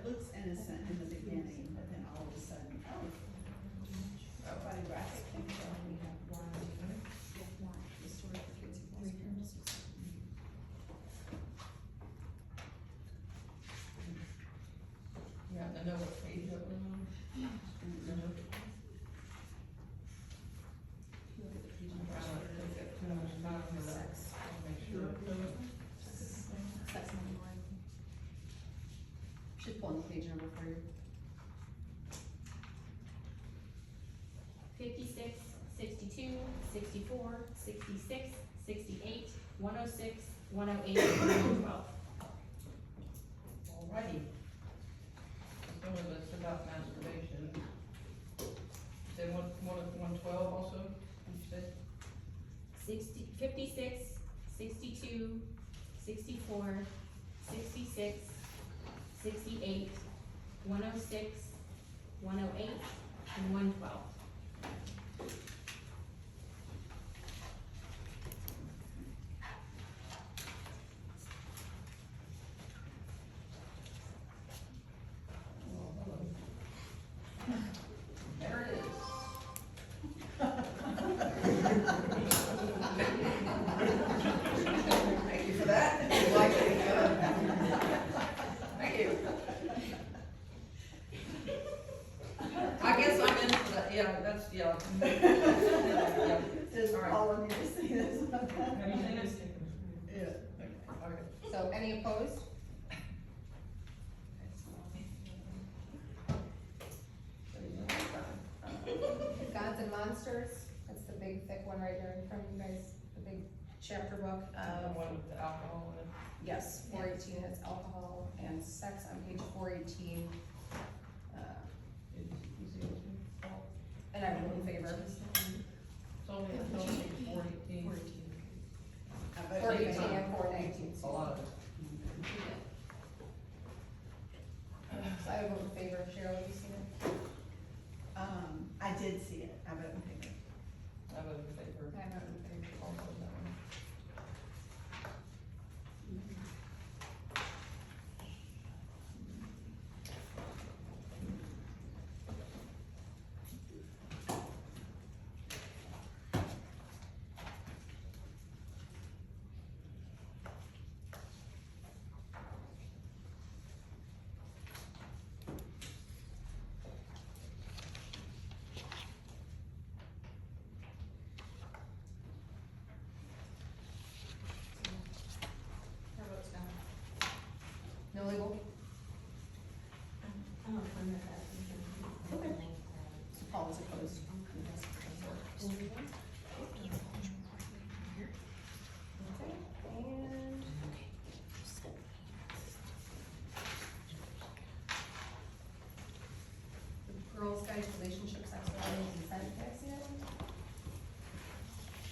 looks innocent in the beginning, but then all of a sudden, oh, quite a graphic thing. Yeah, and I know what page that was on. Remember? I'm trying not to take up too much time for that. I'll make sure. She's pulling the page number for you. 56, 62, 64, 66, 68, 106, 108, and 112. Alrighty. Some of it's about masturbation. Say 112 also, did you say? 56, 62, 64, 66, 68, 106, 108, and 112. There it is. Thank you for that. You like it? Thank you. I guess I'm in for that, yeah, that's, yeah. Yeah. Just All right. all of you to see this. Have you seen it? Yeah. Okay. So any opposed? Gods and Monsters, that's the big thick one right there in front of you guys, the big chapter book. The one with the alcohol in it. Yes, 418, it's alcohol and sex on page 418. Did you see this one? And I vote in favor. It's only page 418. 418 and 419. A lot of it. So I vote in favor. Cheryl, have you seen it? I did see it, I vote in favor. I vote in favor. I vote in favor. Also that one. Her vote's down. No legal? Okay. So Paul is opposed. Okay, and. The Girls Guide to Relationship, Sexuality, and Consent, did I see that one?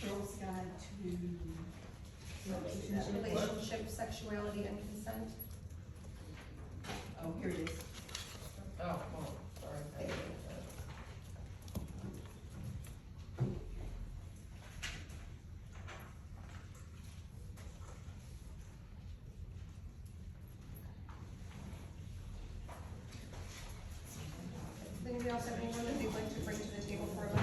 Girls Guide to. Relationship, Sexuality, and Consent. Oh, here it is. Oh, well, sorry. Thank you. Does anybody else have anyone that they'd like to bring to the table for a vote?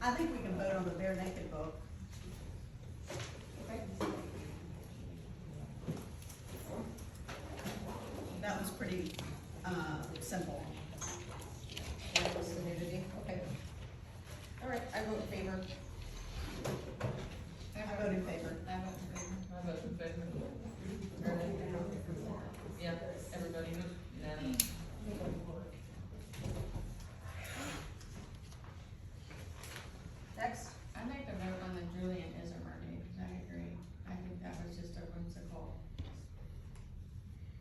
I think we can vote on the bare naked book. Okay. That was pretty, simple. That was the nudity, okay. All right, I vote in favor. I vote in favor. I vote in favor. I vote in favor. Yeah, everybody was unanimous. Next, I'd like to vote on the Julian is a mermaid, because I agree. I think that was just a whimsical.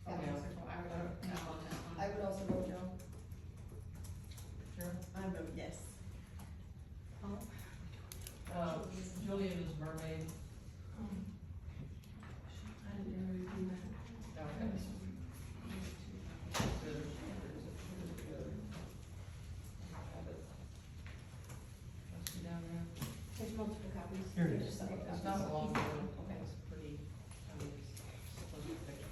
Yeah. Whimsical, I would vote no on that one. I would also vote no. Sure. I vote yes. Julian is mermaid. I didn't know you do that. Okay. Must be down there. There's multiple copies. Here it is. It's not a long one. It's pretty, I mean, it's supposed to be picture.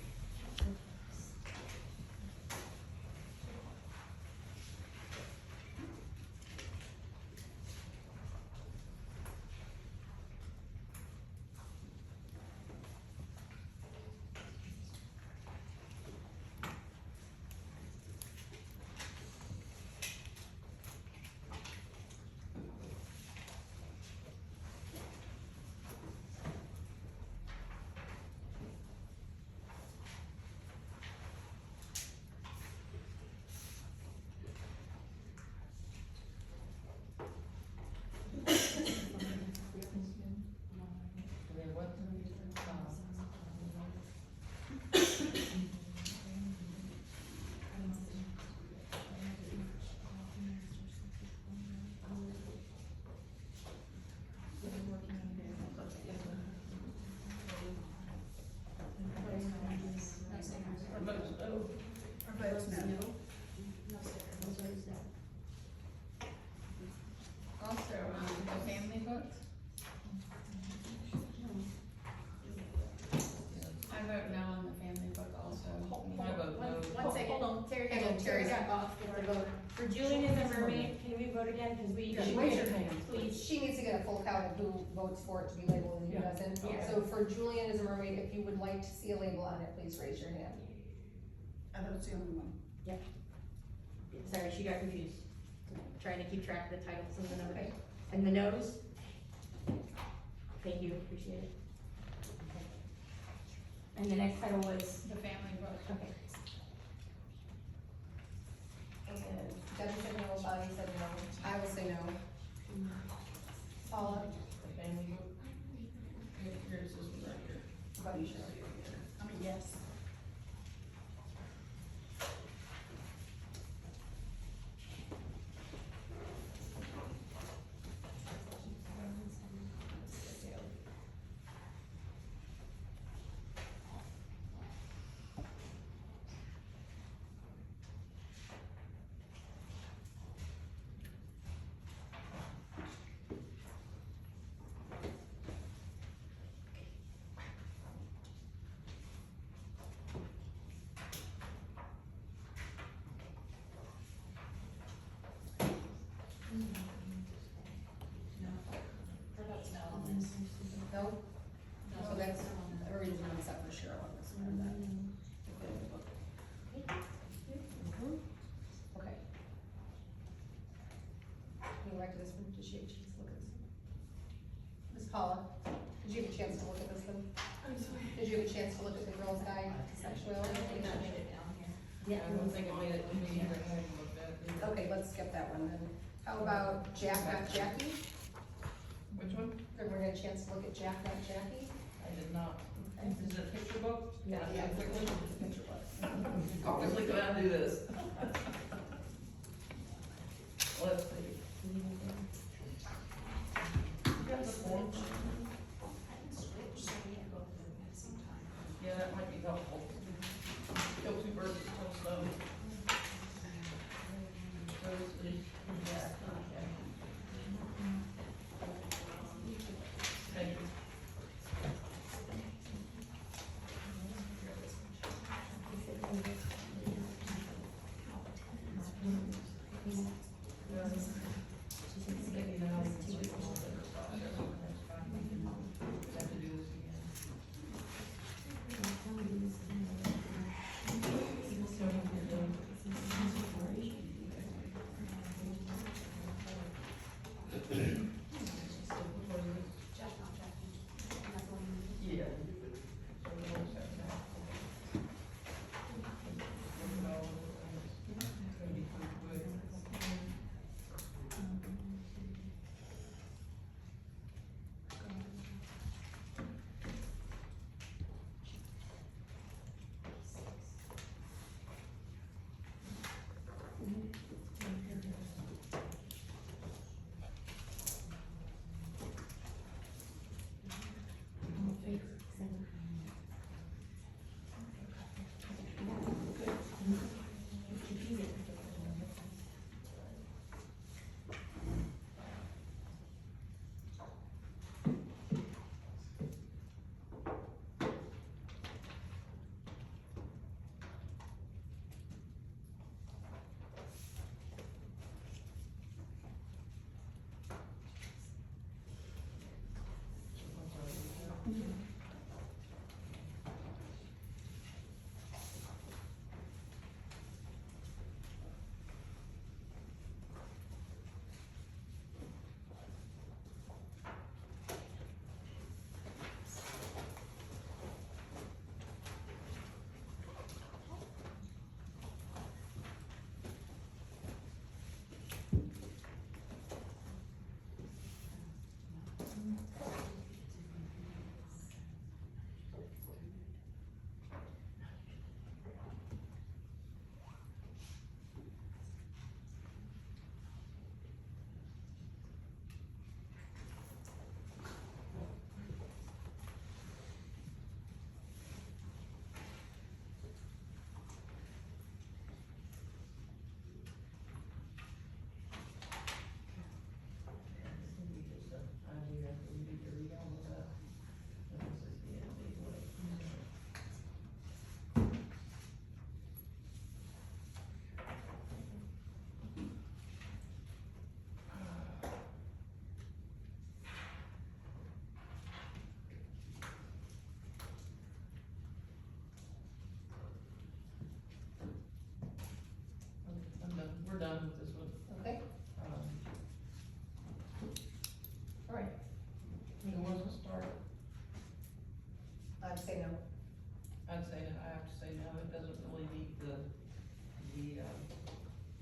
Everybody's no. Everybody votes no. Also, the family books. I vote no on the family book also. I vote no. One second, hold on, Terry, Terry got off with the vote. For Julian as a mermaid, can we vote again, cause we. Raise your hand, please. She needs to get a full count of who votes for it to be labeled and who Yeah. doesn't. Yeah. So for Julian as a mermaid, if you would like to see a label on it, please raise your hand. I thought it was the only one. Sorry, she got confused. Trying to keep track of the titles and the numbers. Okay. And the no's? Thank you, appreciate it. And the next title was, The family book. okay. And Debbie said no, Bonnie said no, I will say no. Paula, The family book. Here's this one right here. Buddy, sure. I'm a yes. No? So that's, everybody's no except for Cheryl on this one. Okay. Can you go back to this one? Did she have a chance to look at this one? Miss Paula, did you have a chance to look at this one? I'm sorry. Did you have a chance to look at the Girls Guide to Sexuality? I don't think it made it to me either. I haven't looked at it. Okay, let's skip that one then. How about Jack Not Jackie? Which one? Everyone had a chance to look at Jack Not Jackie? I did not. Is it a picture book? Yeah. Quickly. Picture book. Quickly, can I do this? Let's see. You have the form? Yeah, that might be helpful. Kill two birds with one stone. Thank you.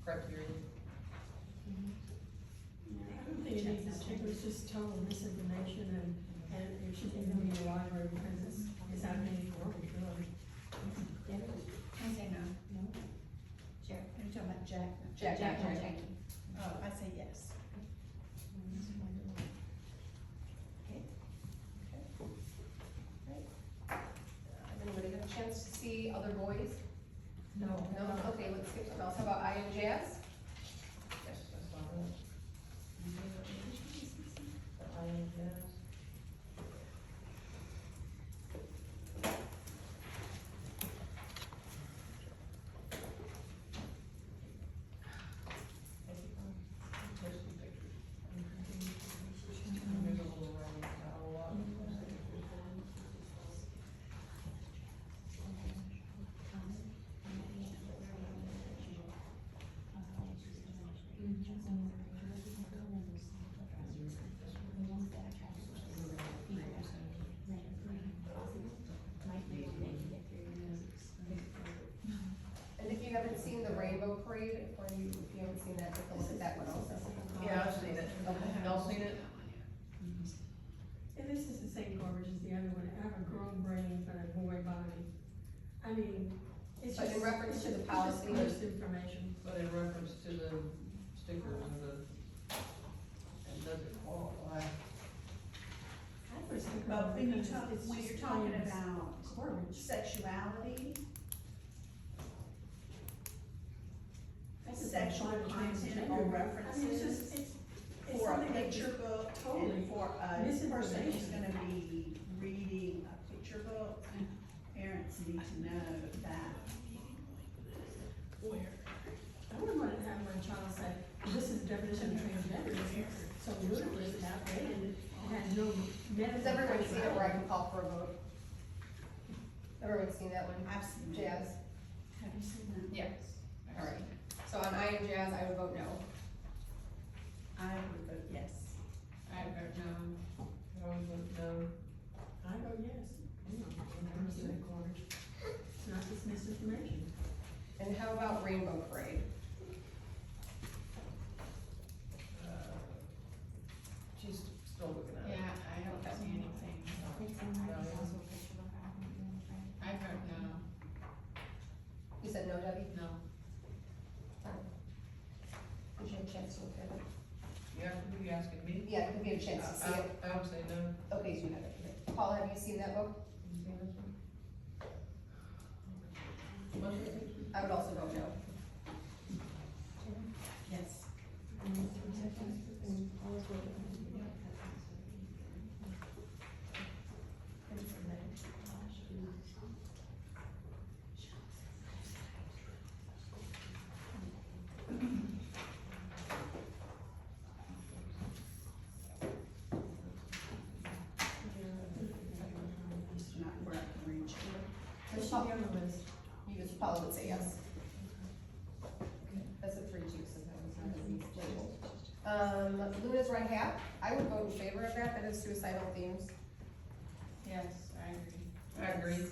criteria. I don't think it needs a sticker, it's just total misinformation and it should be in the library because it's happening for us, really. I say no. No? Jack, are you talking about Jack? Jack. Oh, I say yes. Anybody have a chance to see other boys? No. No? Okay, let's skip something else. How about I and Jazz? Yes, that's fine. I am, yes. There's a little writing, not a lot. And if you haven't seen the Rainbow Parade, or if you haven't seen that, take a look at that one also. Yeah, I've seen it. Y'all seen it? And this is the same garbage as the other one, I have a grown brain but a boy body. I mean, it's But just. in reference to the it's just policy- misinformation. But in reference to the stickers and and does it qualify? I put a sticker But on when it because it's when just you're talking plain about garbage. sexuality, That's just sexual like content transgender. or I mean, references it's for a something that picture just book totally and for a person who's misinformation. gonna be reading a picture book, parents need to know that. I wouldn't want to have my child say, this is the definition of transgender, it's so ludicrous and outdated, it has no medical. Has everyone seen it where I can call for a vote? Everyone's seen that one? I've seen it. Jazz? Have you seen that? Yeah. Alright, so on I and Jazz, I would vote no. I would vote yes. I vote no. I always vote no. I go yes. I'm not gonna say garbage. It's not just misinformation. And how about Rainbow Parade? She's still looking at it. I don't see anything. I vote no. You said no, Debbie? No. Did you have a chance to look at it? Yeah, who are you asking me? Yeah, did you have a chance to see it? I would say no. Okay, so you have it. Okay. Paul, have you seen that book? You seen this one? Most of the pictures? I would also vote no. Yes. It's not where I can reach. It should be on the list. You just, Paula would say yes. That's a 3-2, so that was not as easy labeled. Luna's Red Hat, I would vote in favor of that, that is suicidal themes. Yes, I agree. I agree.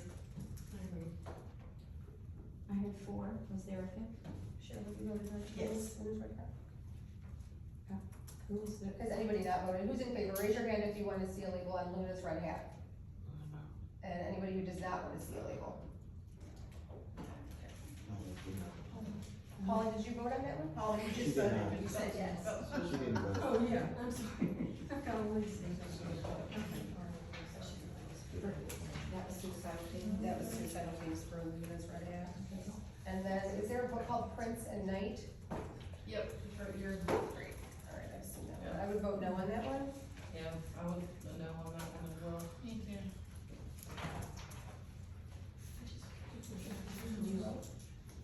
I had 4, was there a 5th? Sure, would you vote in Yes. Luna's Red Hat? Who was the? Has anybody not voted? Who's in favor? Raise your hand if you want to see a label on Luna's Red Hat. And anybody who does not want to see a label. Paula, did you vote on that one? Paul, you just voted, you said yes. She didn't vote. Oh, yeah, I'm sorry. I've got all these things. That was suicidal thing. That was suicidal themes for Luna's Red Hat. And then, is there a book called Prince and Night? Yep, it's right here. Great, all right, I've seen that one. I would vote no on that one. Yeah, I would, no on that one as well. Me too.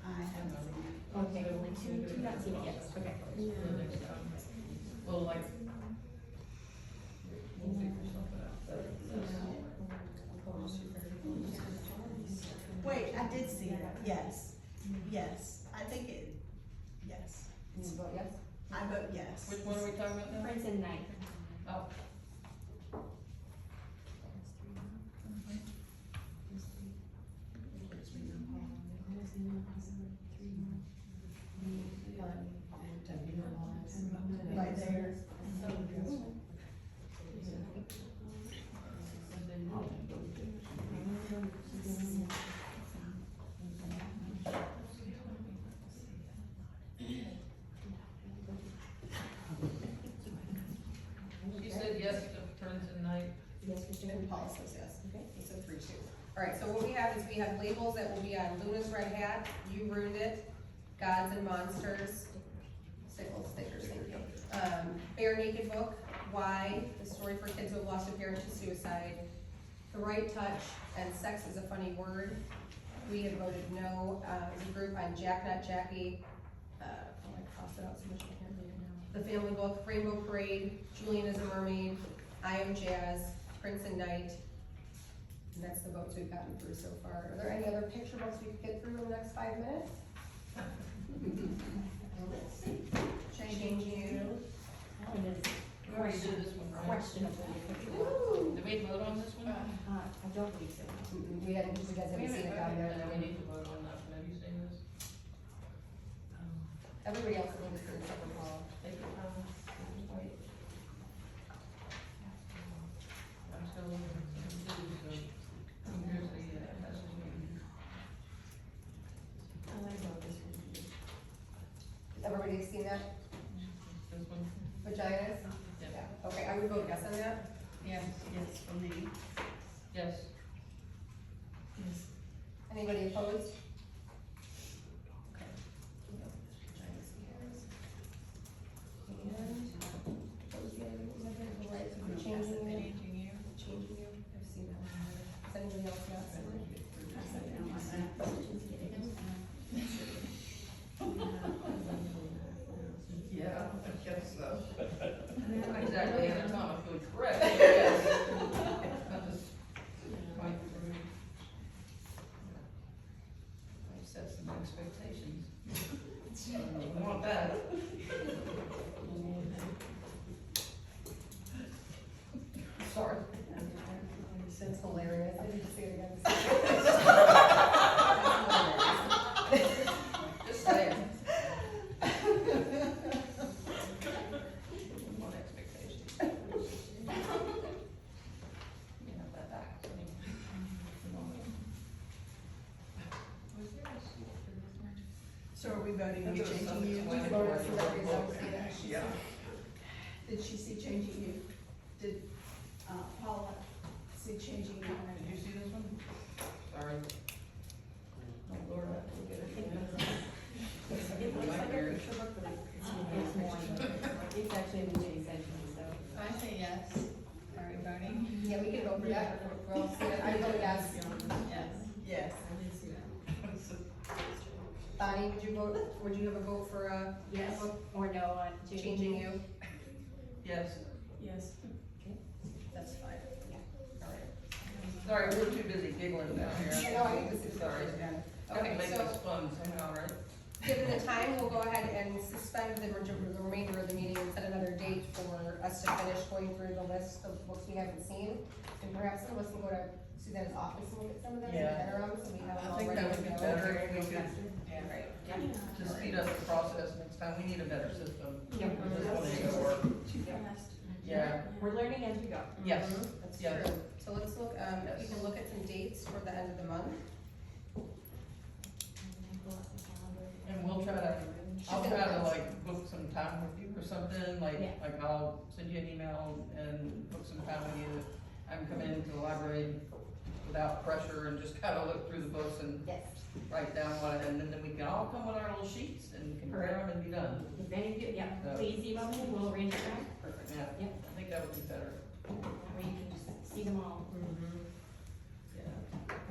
I haven't seen it. Okay, only two not seen it yet, okay. Next time. Well, like, we'll figure something out. Wait, I did see it, yes, yes, I think it, yes, You vote yes? I vote yes. Which one are we talking about now? Prince and Knight. Oh, One, Alright, so what we have is we have labels that will be on Luna's Red Hat, You Ruined It, Gods and Monsters, sickle stickers, thank you. Bare Naked Book, Why, the story for kids who have lost a parent to suicide, The Right Touch, and Sex is a Funny Word. We have voted no, as a group on Jack Not Jackie, I crossed it out so much I can't read it now. The Family Book, Rainbow Parade, Julian is a Mermaid, I Am Jazz, Prince and Knight. And that's the votes we've gotten through so far. Are there any other picture books we could get through in the next 5 minutes? Changing You. We already did this one, right? Questionable. Did we vote on this one? I don't believe so. We haven't, you guys haven't seen it down there. We need to vote on that one. Have you seen this? Everybody else needs to see the separate call. Everybody has seen that? This one? Vaginas? Yeah. Okay, I would vote yes on that. Yes, yes, for me. Yes. Anybody opposed? Okay. And, what was the other, what was the right to changing you? Changing you, I've seen that one. Has anybody else not seen it? Yeah, I guess so. Not exactly anatomically correct, but yes. I'm just going through. I set some expectations. I want that. Sorry. That's hilarious, I didn't see it again. Just saying. One expectation. You have that back. So are we voting on There was changing something you? explained voted where for you that were result. voting. Yeah. Did she see changing you? Did, Paula see changing you? Did you see this one? Sorry. Oh, Lord, I have to look at it. It looks like a picture book, but it's more, it's actually a moving section, so. I say yes. Are we voting? Yeah, we can vote for that, we're all seeing it, I vote yes. Yes. Yes. Bonnie, would you have a vote for, Yes, or no on changing you? Yes. Yes. That's fine. Sorry, we're too busy giggling down here. No, I need to see the Sorry. pictures again. Have to Okay, make so, this fun somehow, right? given the time, we'll go ahead and suspend the remainder of the meeting and set another date for us to finish going through the list of books we haven't seen. And perhaps some of us can go to Suzanne's office and look at some of them in the Yeah. interim, so we have them I all think ready that to would be go. better if we could, Right. to speed up the process next time, we need a better system. Yep. This one ain't gonna work. Yeah, We're learning as we go. yes, That's yes. true. So let's look, we can look at some dates for the end of the month. And we'll try to, I'll try to like book some time with you or something, like, Yeah. like I'll send you an email and book some time with you. I can come into the library without pressure and just kind of look through the books and Yes. write down what, and then we can all come with our little sheets and compare them and be done. If any of you, yeah, So- please email me, we'll arrange it back. Perfect, yeah, Yep. I think that would be better, That way you can just see them all. yeah.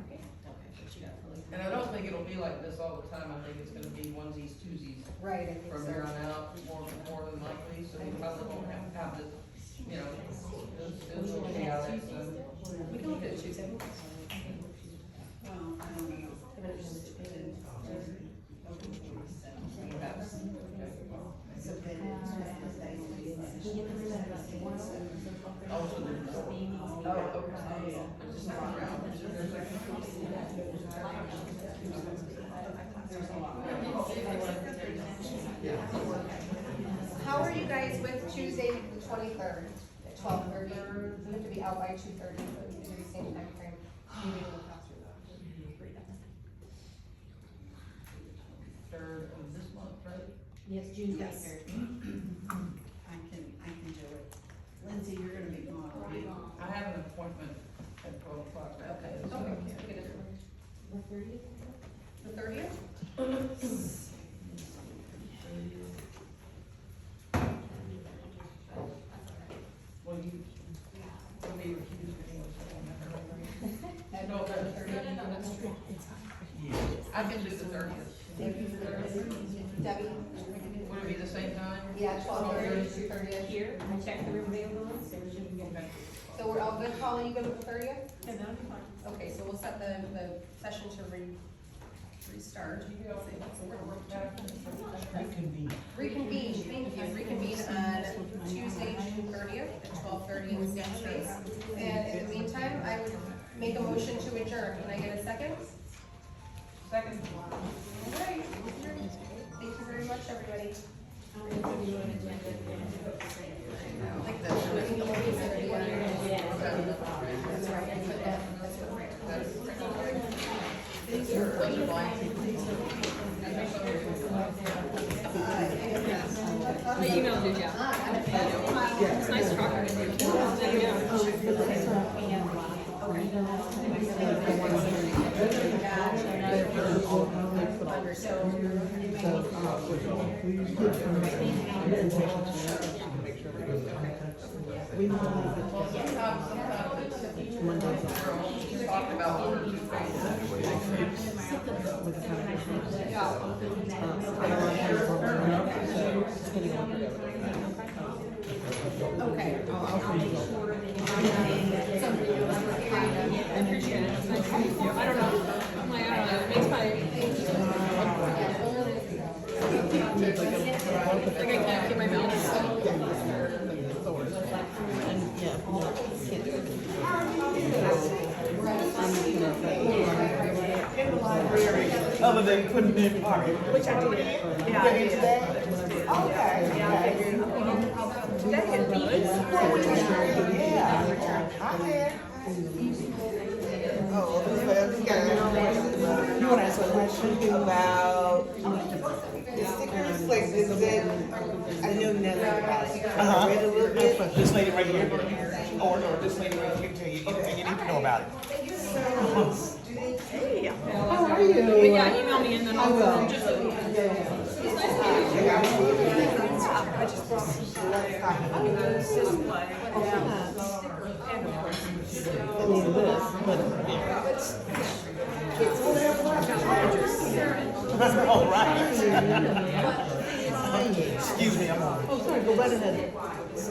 Okay. And I don't think it'll be like this all the time, I think it's gonna be onesies, twosies Right, I think from so. here on out, more than likely, so we probably won't have this, you know, it'll be out there, so. We can look at Tuesday. Well, I don't know. So then it's just the day will be next. Also, How are you guys with Tuesday, the 23rd, at 12:30? We have to be out by 2:30, but we can do the same time frame. Meeting in the classroom. third of this month, right? Yes, June Yes. 23rd. I can do it. Lindsay, you're gonna be gone. I have an appointment at 12 o'clock that day. so- Okay, we can The 30th? Well, you, will be recused anyway, so it won't matter. And no, the 30th, no, that's true. I can do the 30th. Debbie? Would it be the same time? Yeah, 12:30 to 2:30. Here, I checked the room availability, so we should get back. So we're all good, Holly, you good with the 30th? Yeah, that'll be fine. Okay, so we'll set the session to restart. So we're gonna work back. Reconvene, thank you, reconvene on Tuesday, June 30th at 12:30 in the same space. And in the meantime, I would make a motion to adjourn. Can I get a second? Second. All right. Thank you very much, everybody. Like the. That's right, I put that. Those are blank. I emailed you, Jeff. It's nice talking to Talked about Okay. I don't know. Makes my. I can't keep my mouth. Other than putting it in pocket, which I did. Yeah, I did. Okay. Yeah. Oh, you want to ask a question about the stickers? Like, is it? I know nothing about it. I read a little bit. This lady right here, or this lady right here, tell you anything you need to know about it. Hey, how are you? But yeah, email me and then I will. just. I just brought some I mean, it's just like, I mean, this, but, yeah. All right. Excuse me, I'm on. Oh, sorry, go right ahead. It's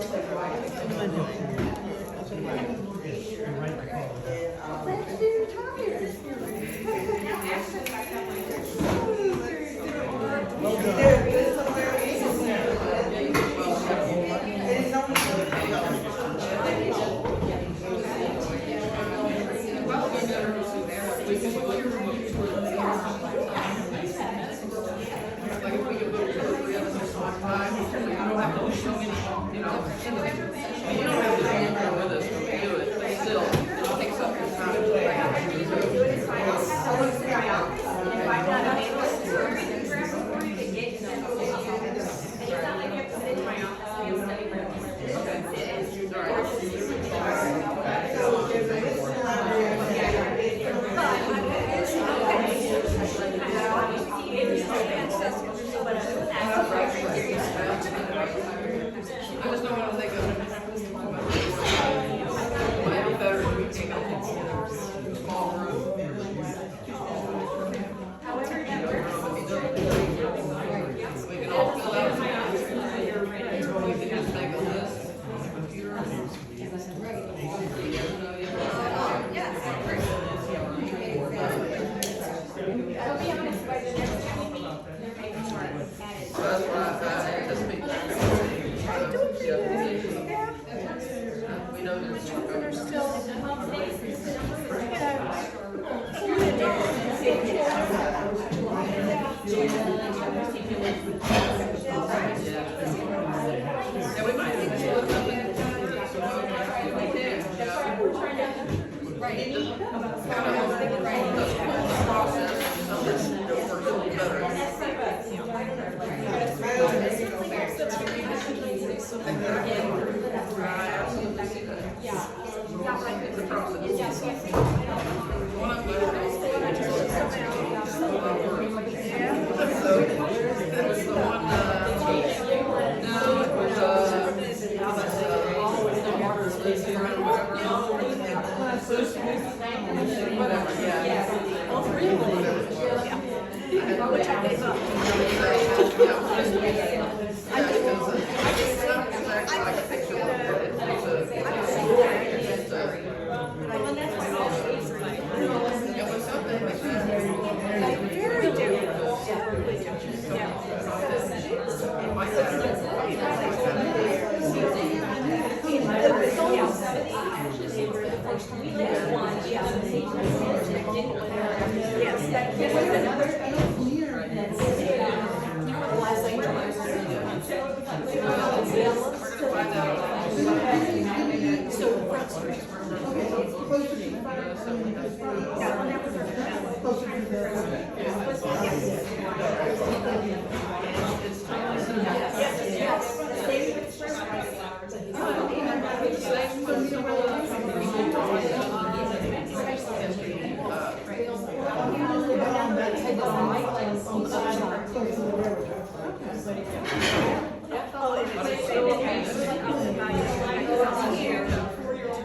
a process.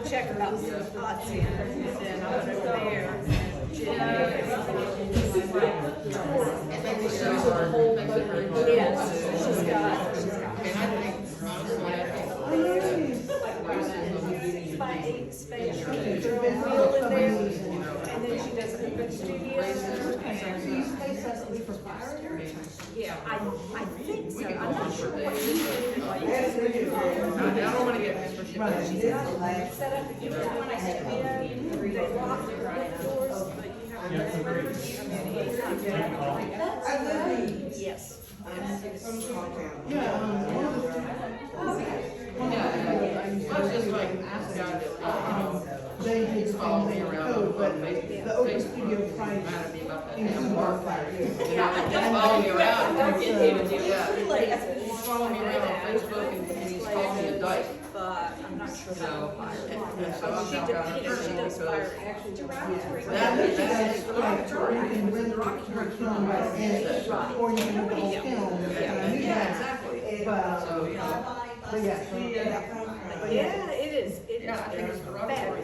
Check about some spots in, and then I went over there. Yes, she's got. By 8 space, wheel in there, and then she does a movement studio. Yeah, I think so, I'm not sure what you do. I don't wanna get She's got a set up, when I said, they lock the doors, but you have yes. That's just like, ask God They did the follow me same around code, but on Facebook. the open studio price mad at me about that. includes all five years. Just follow me around. Don't get him to do Yeah. it. He's following me around on Facebook and he's calling me a dyke. But I'm not sure So, about fire. so I'm She not does, gonna she does because fire action derogatory. that is derogatory. You can rent her film by the inch, or you can rent the whole film. Yeah, exactly. But, So, you know, but yeah, so, Yeah, it is, yeah, I think it's derogatory.